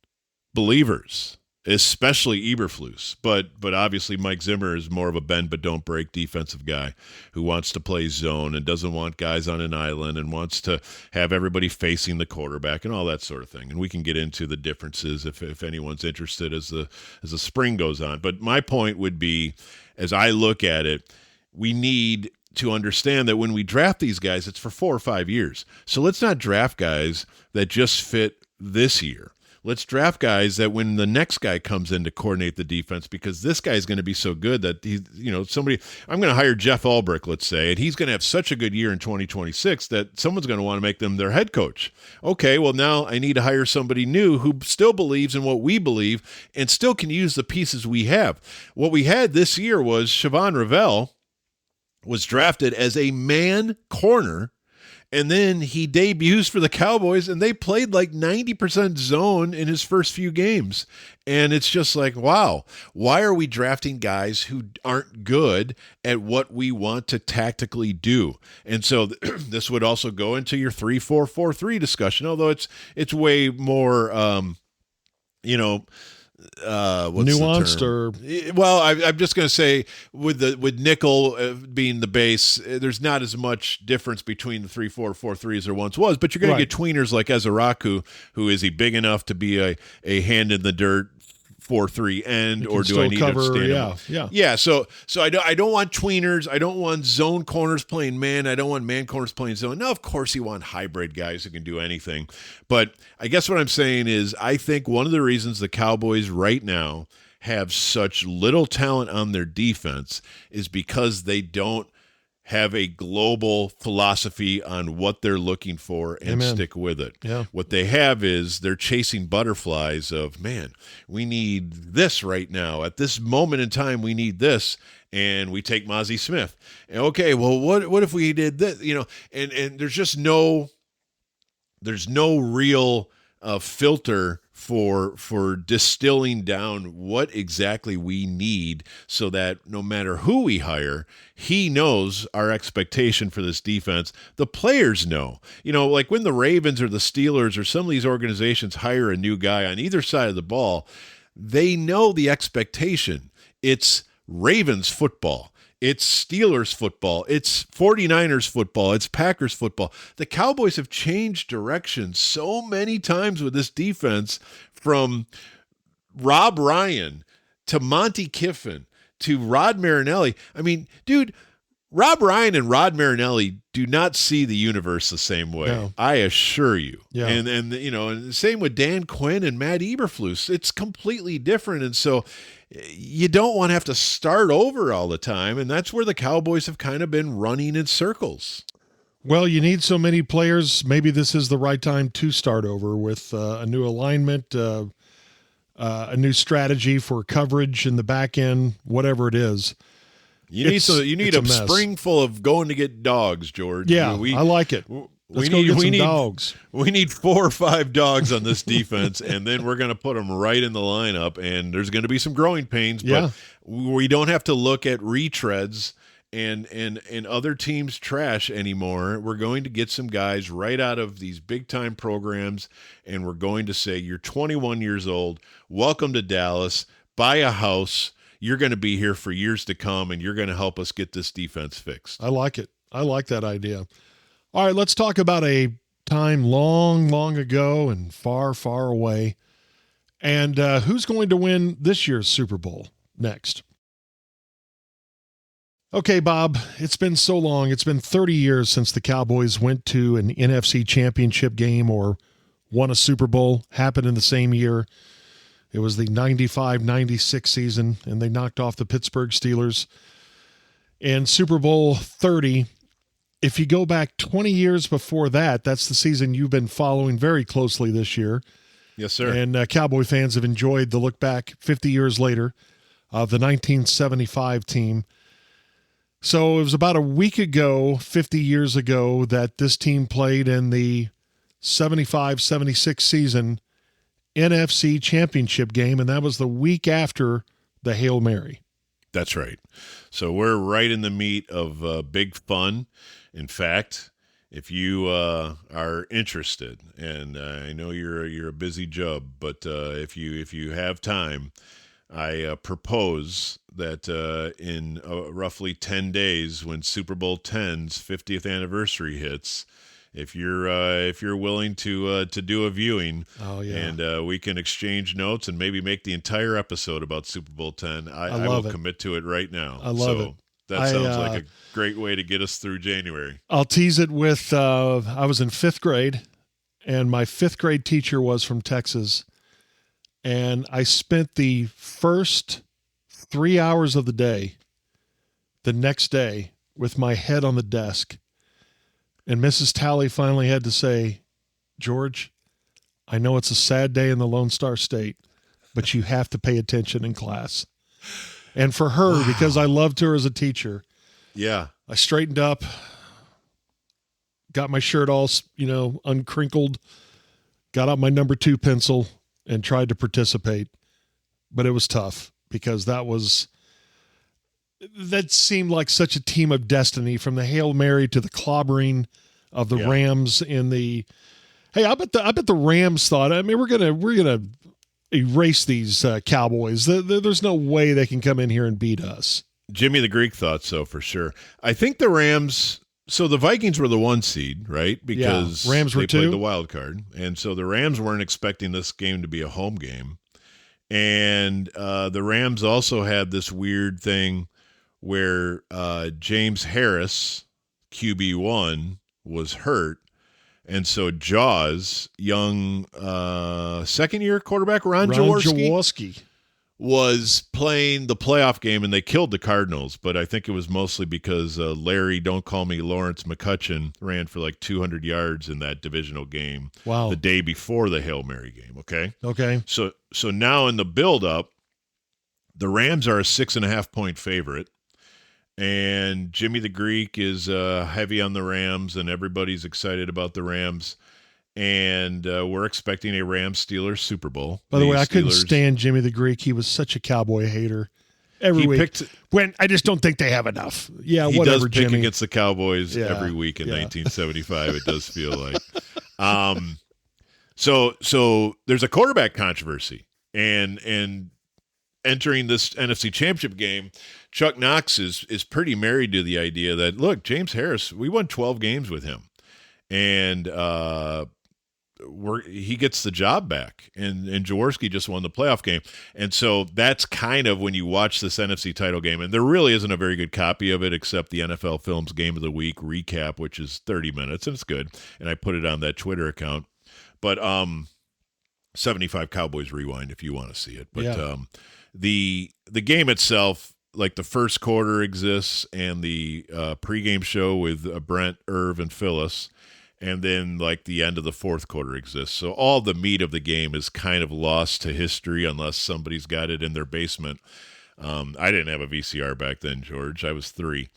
believers, especially Eberflus, but obviously Mike Zimmer is more of a bend but don't break defensive guy who wants to play zone and doesn't want guys on an island and wants to have everybody facing the quarterback and all that sort of thing. And we can get into the differences if anyone's interested as the spring goes on. But my point would be, as I look at it, we need to understand that when we draft these guys, it's for 4 or 5 years. So let's not draft guys that just fit this year. Let's draft guys that when the next guy comes in to coordinate the defense, because this guy is going to be so good that I'm going to hire Jeff Ulbrich, let's say, and he's going to have such a good year in 2026 that someone's going to want to make them their head coach. Okay, well, now I need to hire somebody new who still believes in what we believe and still can use the pieces we have. What we had this year was Siobhan Revell was drafted as a man corner, and then he debuts for the Cowboys, and they played like 90% zone in his first few games. And it's just like, wow, why are we drafting guys who aren't good at what we want to tactically do? And so this would also go into your 3-4-4-3 discussion, although it's way more, nuanced, or I'm just going to say with nickel being the base, there's not as much difference between the 3-4-4-3 as there once was, but you're going to get tweeners like Ezeraku, who is he big enough to be a hand in the dirt 4-3 end, or do I need to stand? Yeah. So I don't want tweeners. I don't want zone corners playing man. I don't want man corners playing zone. Now, of course, you want hybrid guys who can do anything. But I guess what I'm saying is, I think one of the reasons the Cowboys right now have such little talent on their defense is because they don't have a global philosophy on what they're looking for and stick with it. Yeah. What they have is they're chasing butterflies of, man, we need this right now. At this moment in time, we need this. And we take Mozzie Smith. And okay, well, what if we did this? And there's no real filter for distilling down what exactly we need, so that no matter who we hire, he knows our expectation for this defense. The players know. Like when the Ravens or the Steelers or some of these organizations hire a new guy on either side of the ball, they know the expectation. It's Ravens football. It's Steelers football. It's 49ers football. It's Packers football. The Cowboys have changed direction so many times with this defense, from Rob Ryan to Monty Kiffin to Rod Marinelli. I mean, dude, Rob Ryan and Rod Marinelli do not see the universe the same way. No. I assure you. Yeah. And the same with Dan Quinn and Matt Eberflus. It's completely different. And so you don't want to have to start over all the time. And that's where the Cowboys have kind of been running in circles. Well, you need so many players. Maybe this is the right time to start over with a new alignment, a new strategy for coverage in the back end, whatever it is. You need a spring full of going to get dogs, George. Yeah, I like it. Let's go get some dogs. We need 4 or 5 dogs on this defense, and then we're going to put them right in the lineup, and there's going to be some growing pains, but we don't have to look at retreads and other teams' trash anymore. We're going to get some guys right out of these big-time programs, and we're going to say, you're 21 years old, welcome to Dallas, buy a house, you're going to be here for years to come, and you're going to help us get this defense fixed. I like it. I like that idea. All right, let's talk about a time long, long ago and far, far away. And who's going to win this year's Super Bowl next? Okay, Bob, it's been so long. It's been 30 years since the Cowboys went to an NFC Championship game or won a Super Bowl. Happened in the same year. It was the 95-96 season, and they knocked off the Pittsburgh Steelers. And Super Bowl 30, if you go back 20 years before that, that's the season you've been following very closely this year. Yes, sir. And Cowboy fans have enjoyed the look back 50 years later of the 1975 team. So it was about a week ago, 50 years ago, that this team played in the 75-76 season NFC Championship game, and that was the week after the Hail Mary. That's right. So we're right in the meat of big fun. In fact, if you are interested, and I know you're a busy job, but if you have time, I propose that in roughly 10 days, when Super Bowl X's 50th anniversary hits, if you're willing to do a viewing, and we can exchange notes and maybe make the entire episode about Super Bowl X, I will commit to it right now. I love it. That sounds like a great way to get us through January. I'll tease it with I was in 5th grade, and my 5th grade teacher was from Texas. And I spent the first 3 hours of the day, the next day, with my head on the desk. And Mrs. Talley finally had to say, George, I know it's a sad day in the Lone Star State, but you have to pay attention in class. And for her, because I loved her as a teacher, I straightened up, got my shirt all, uncrinkled, got out my number 2 pencil, and tried to participate, but it was tough because that seemed like such a team of destiny, from the Hail Mary to the clobbering of the Rams in the. Hey, I bet the Rams thought, I mean, we're gonna erase these Cowboys. There's no way they can come in here and beat us. Jimmy the Greek thought so for sure. I think the Rams. So the Vikings were the 1 seed, right? Because Rams were they 2. played the wild card. And so the Rams weren't expecting this game to be a home game. And the Rams also had this weird thing where James Harris, QB1, was hurt. And so Jaws, young second-year quarterback, Ron Jaworski, was playing the playoff game, and they killed the Cardinals. But I think it was mostly because Larry, don't call me Lawrence McCutcheon, ran for like 200 yards in that divisional game the day before the Hail Mary game, okay? So now in the build-up, the Rams are a 6.5-point favorite, and Jimmy the Greek is heavy on the Rams, and everybody's excited about the Rams. And we're expecting a Rams-Steelers Super Bowl. By the way, I couldn't stand Jimmy the Greek. He was such a Cowboy hater. Every week. I just don't think they have enough. Yeah, he whatever, does pick Jimmy. against the Cowboys every week in 1975, it does feel like. So there's a quarterback controversy. And entering this NFC Championship game, Chuck Knox is pretty married to the idea that, look, James Harris, we won 12 games with him. And he gets the job back, and Jaworski just won the playoff game. And so that's kind of when you watch this NFC title game, and there really isn't a very good copy of it except the NFL Films Game of the Week recap, which is 30 minutes, and it's good. And I put it on that Twitter account. But 75 Cowboys Rewind if you want to see it. But the game itself, like the first quarter exists, and the pregame show with Brent, Irv, and Phyllis. And then, like, the end of the fourth quarter exists. So all the meat of the game is kind of lost to history unless somebody's got it in their basement. I didn't have a VCR back then, George. I was 3.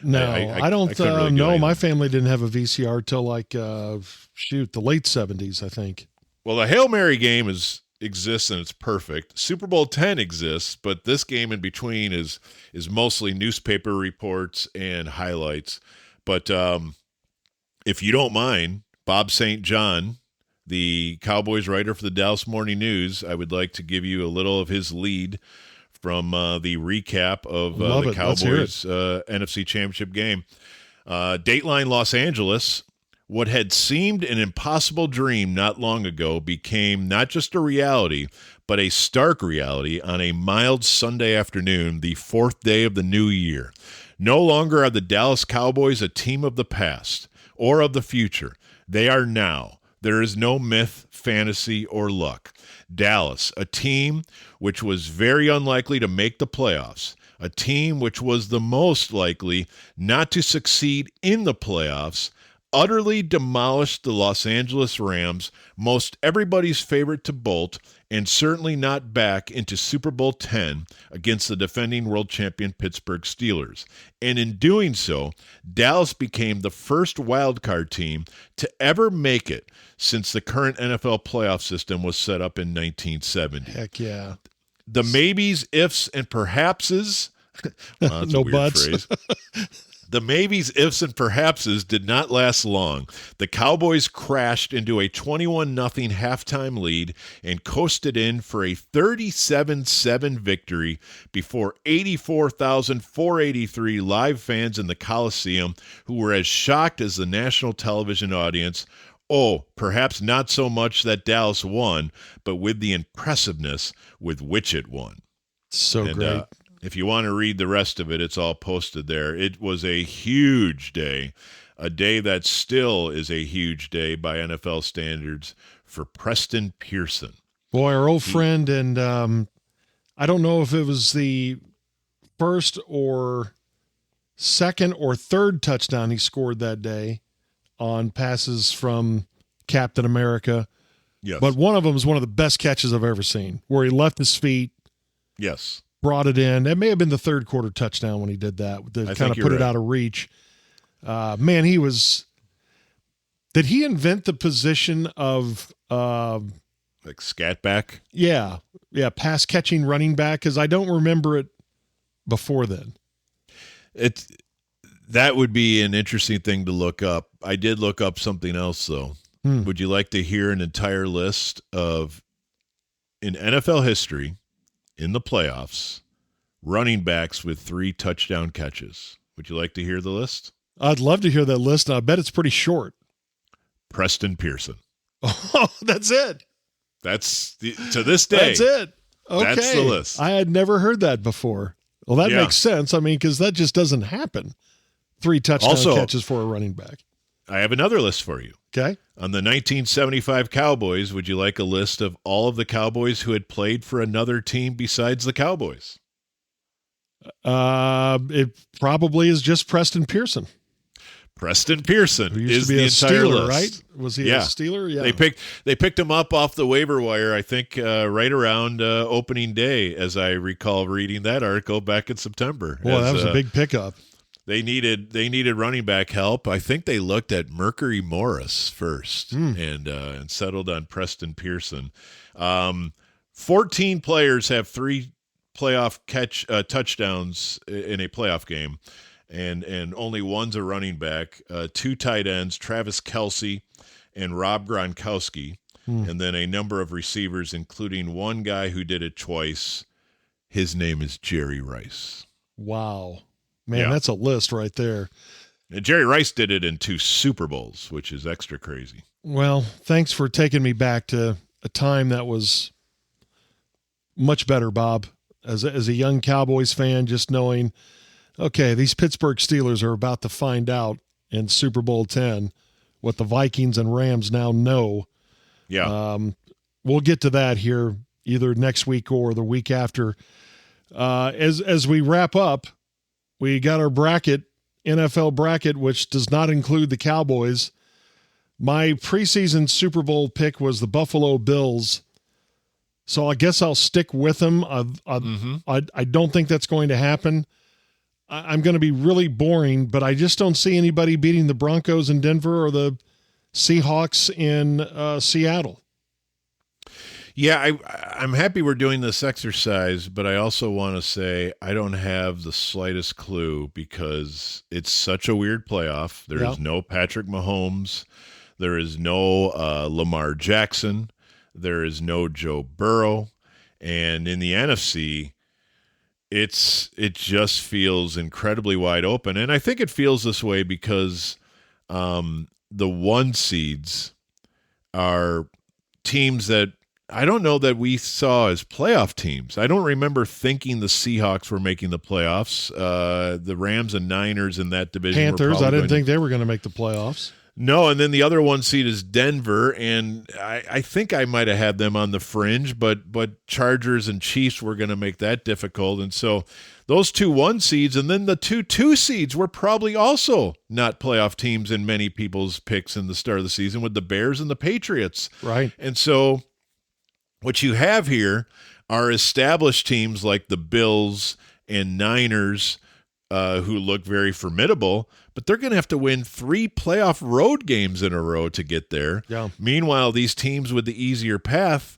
No, I don't know. My family didn't have a VCR till, like, the late 70s, I think. Well, the Hail Mary game exists, and it's perfect. Super Bowl X exists, but this game in between is mostly newspaper reports and highlights. But if you don't mind, Bob St. John, the Cowboys writer for the Dallas Morning News, I would like to give you a little of his lead from the recap of the Cowboys NFC Championship game. Dateline Los Angeles, what had seemed an impossible dream not long ago became not just a reality, but a stark reality on a mild Sunday afternoon, the 4th day of the new year. No longer are the Dallas Cowboys a team of the past or of the future. They are now. There is no myth, fantasy, or luck. Dallas, a team which was very unlikely to make the playoffs, a team which was the most likely not to succeed in the playoffs, utterly demolished the Los Angeles Rams, most everybody's favorite to bolt, and certainly not back into Super Bowl X against the defending world champion Pittsburgh Steelers. And in doing so, Dallas became the first wildcard team to ever make it since the current NFL playoff system was set up in 1970. Heck yeah. The maybes, ifs, and perhapses, well, that's no a weird buts. phrase. The maybes, ifs, and perhapses did not last long. The Cowboys crashed into a 21-0 halftime lead and coasted in for a 37-7 victory before 84,483 live fans in the Coliseum who were as shocked as the national television audience. Oh, perhaps not so much that Dallas won, but with the impressiveness with which it won. So great. If you want to read the rest of it, it's all posted there. It was a huge day, a day that still is a huge day by NFL standards for Preston Pearson. Boy, our old friend, and I don't know if it was the first or second or third touchdown he scored that day on passes from Captain America. Yes. But one of them is one of the best catches I've ever seen, where he left his feet. Yes. Brought it in. It may have been the third quarter touchdown when he did that. To kind of put it out of reach. Man, he was. Did he invent the position of like scat back? Yeah, pass catching running back? Because I don't remember it before then. That would be an interesting thing to look up. I did look up something else though. Would you like to hear an entire list of in NFL history? In the playoffs, running backs with 3 touchdown catches. Would you like to hear the list? I'd love to hear that list, and I bet it's pretty short. Preston Pearson. Oh, that's it. To this day. That's it. Okay. That's the list. I had never heard that before. Well, that makes sense. I mean, because that just doesn't happen. 3 touchdown catches for a running back. I have another list for you. Okay. On the 1975 Cowboys, would you like a list of all of the Cowboys who had played for another team besides the Cowboys? It probably is just Preston Pearson. Preston Pearson Who used is to be the a entire Steeler, list. right? Was he a Steeler? Yeah. They picked him up off the waiver wire, I think, right around opening day, as I recall reading that article back in September. Boy, that was a big pickup. They needed running back help. I think they looked at Mercury Morris first and settled on Preston Pearson. 14 players have 3 playoff touchdowns in a playoff game, and only one's a running back. 2 tight ends, Travis Kelce and Rob Gronkowski, and then a number of receivers, including one guy who did it twice. His name is Jerry Rice. Wow. Man, that's a list right there. And Jerry Rice did it in 2 Super Bowls, which is extra crazy. Well, thanks for taking me back to a time that was much better, Bob. As a young Cowboys fan, just knowing, okay, these Pittsburgh Steelers are about to find out in Super Bowl X what the Vikings and Rams now know. Yeah. We'll get to that here either next week or the week after. As we wrap up, we got our bracket, NFL bracket, which does not include the Cowboys. My preseason Super Bowl pick was the Buffalo Bills, so I guess I'll stick with them. I don't think that's going to happen. I'm going to be really boring, but I just don't see anybody beating the Broncos in Denver or the Seahawks in Seattle. Yeah, I'm happy we're doing this exercise, but I also want to say I don't have the slightest clue because it's such a weird playoff. There is no Patrick Mahomes. There is no Lamar Jackson. There is no Joe Burrow. And in the NFC, it just feels incredibly wide open. And I think it feels this way because the 1 seeds are teams that I don't know that we saw as playoff teams. I don't remember thinking the Seahawks were making the playoffs. The Rams and Niners in that division. Panthers, I didn't think they were going to make the playoffs. No, and then the other one seed is Denver, and I think I might have had them on the fringe, but Chargers and Chiefs were going to make that difficult. And so those 2 1 seeds and then the 2 2 seeds were probably also not playoff teams in many people's picks in the start of the season with the Bears and the Patriots. Right. And so what you have here are established teams like the Bills and Niners who look very formidable, but they're going to have to win 3 playoff road games in a row to get there. Yeah. Meanwhile, these teams with the easier path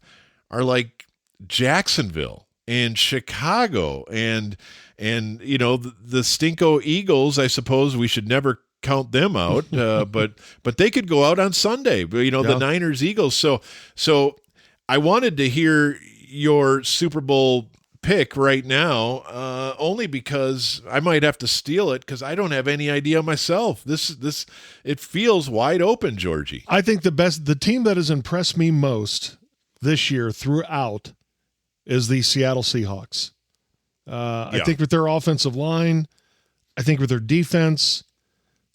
are like Jacksonville and Chicago and the Stinko Eagles. I suppose we should never count them out, but they could go out on Sunday. The Niners Eagles. So I wanted to hear your Super Bowl pick right now, only because I might have to steal it because I don't have any idea myself. This it feels wide open, Georgie. I think the team that has impressed me most this year throughout is the Seattle Seahawks. I think with their offensive line, I think with their defense,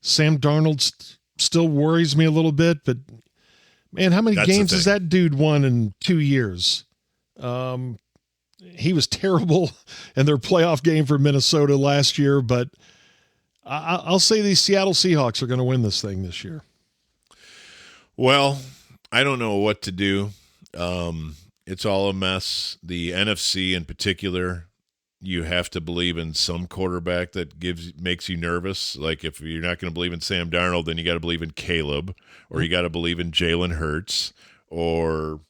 Sam Darnold still worries me a little bit, but man, how many games has that dude won in 2 years? He was terrible in their playoff game for Minnesota last year, but I'll say these Seattle Seahawks are going to win this thing this year. Well, I don't know what to do. It's all a mess. The NFC in particular, you have to believe in some quarterback that makes you nervous. Like if you're not going to believe in Sam Darnold, then you got to believe in Caleb, or you got to believe in Jalen Hurts, or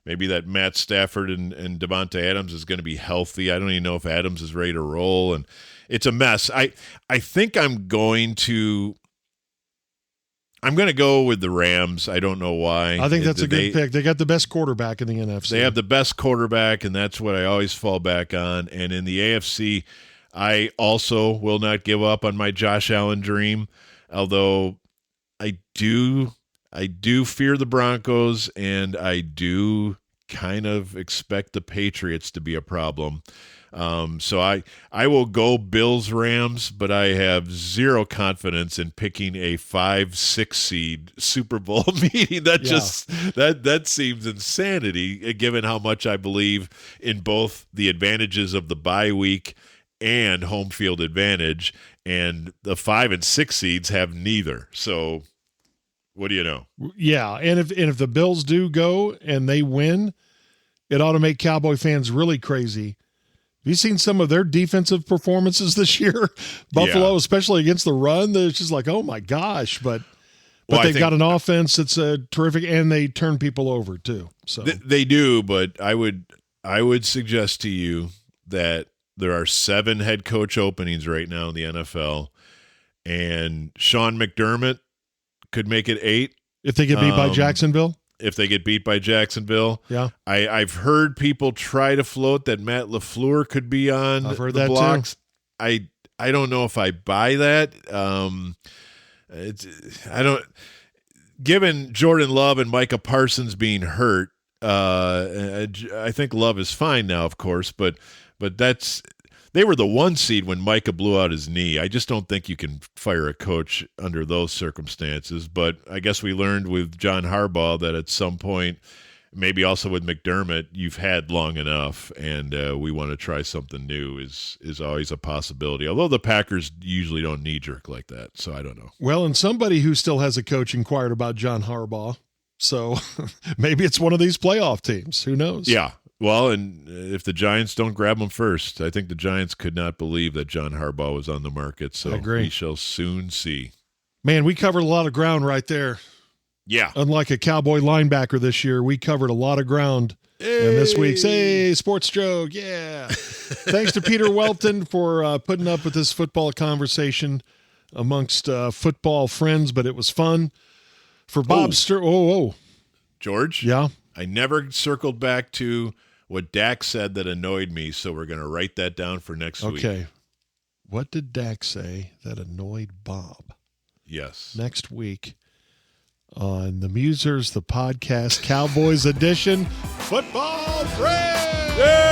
maybe that Matt Stafford and Devonta Adams is going to be healthy. I don't even know if Adams is ready to roll, and it's a mess. I think I'm going to go with the Rams. I don't know why. I think that's a good pick. They got the best quarterback in the NFC. They have the best quarterback, and that's what I always fall back on. And in the AFC, I also will not give up on my Josh Allen dream, although I do fear the Broncos, and I do kind of expect the Patriots to be a problem. So I will go Bills Rams, but I have zero confidence in picking a 5-6 seed Super Bowl meeting. That seems insanity, given how much I believe in both the advantages of the bye week and home field advantage, and the 5 and 6 seeds have neither. So what do you know? Yeah, and if the Bills do go and they win, it ought to make Cowboy fans really crazy. Have you seen some of their defensive performances this year? Buffalo, especially against the run, it's just like, oh my gosh. But they've got an offense that's terrific, and they turn people over too. So they do, but I would suggest to you that there are 7 head coach openings right now in the NFL, and Sean McDermott could make it 8. If they get beat by Jacksonville? If they get beat by Jacksonville. Yeah. I've heard people try to float that Matt LaFleur could be on the blocks. Too. I don't know if I buy that. Given Jordan Love and Micah Parsons being hurt, I think Love is fine now, of course, but they were the 1 seed when Micah blew out his knee. I just don't think you can fire a coach under those circumstances. But I guess we learned with John Harbaugh that at some point, maybe also with McDermott, you've had long enough, and we want to try something new is always a possibility. Although the Packers usually don't knee-jerk like that, so I don't know. Well, and somebody who still has a coach inquired about John Harbaugh, so maybe it's one of these playoff teams. Who knows? Yeah. Well, and if the Giants don't grab him first, I think the Giants could not believe that John Harbaugh was on the market. So we shall soon see. Man, we covered a lot of ground right there. Yeah. Unlike a Cowboy linebacker this year, we covered a lot of ground in this week's Sports Joke. Yeah. Thanks to Peter Welton for putting up with this football conversation amongst football friends, but it was fun. For Bob Sturm. George? Yeah? I never circled back to what Dak said that annoyed me, so we're going to write that down for next week. Okay. What did Dak say that annoyed Bob? Yes. Next week. on the Musers, the podcast, Cowboys edition, Football Friends! Yeah!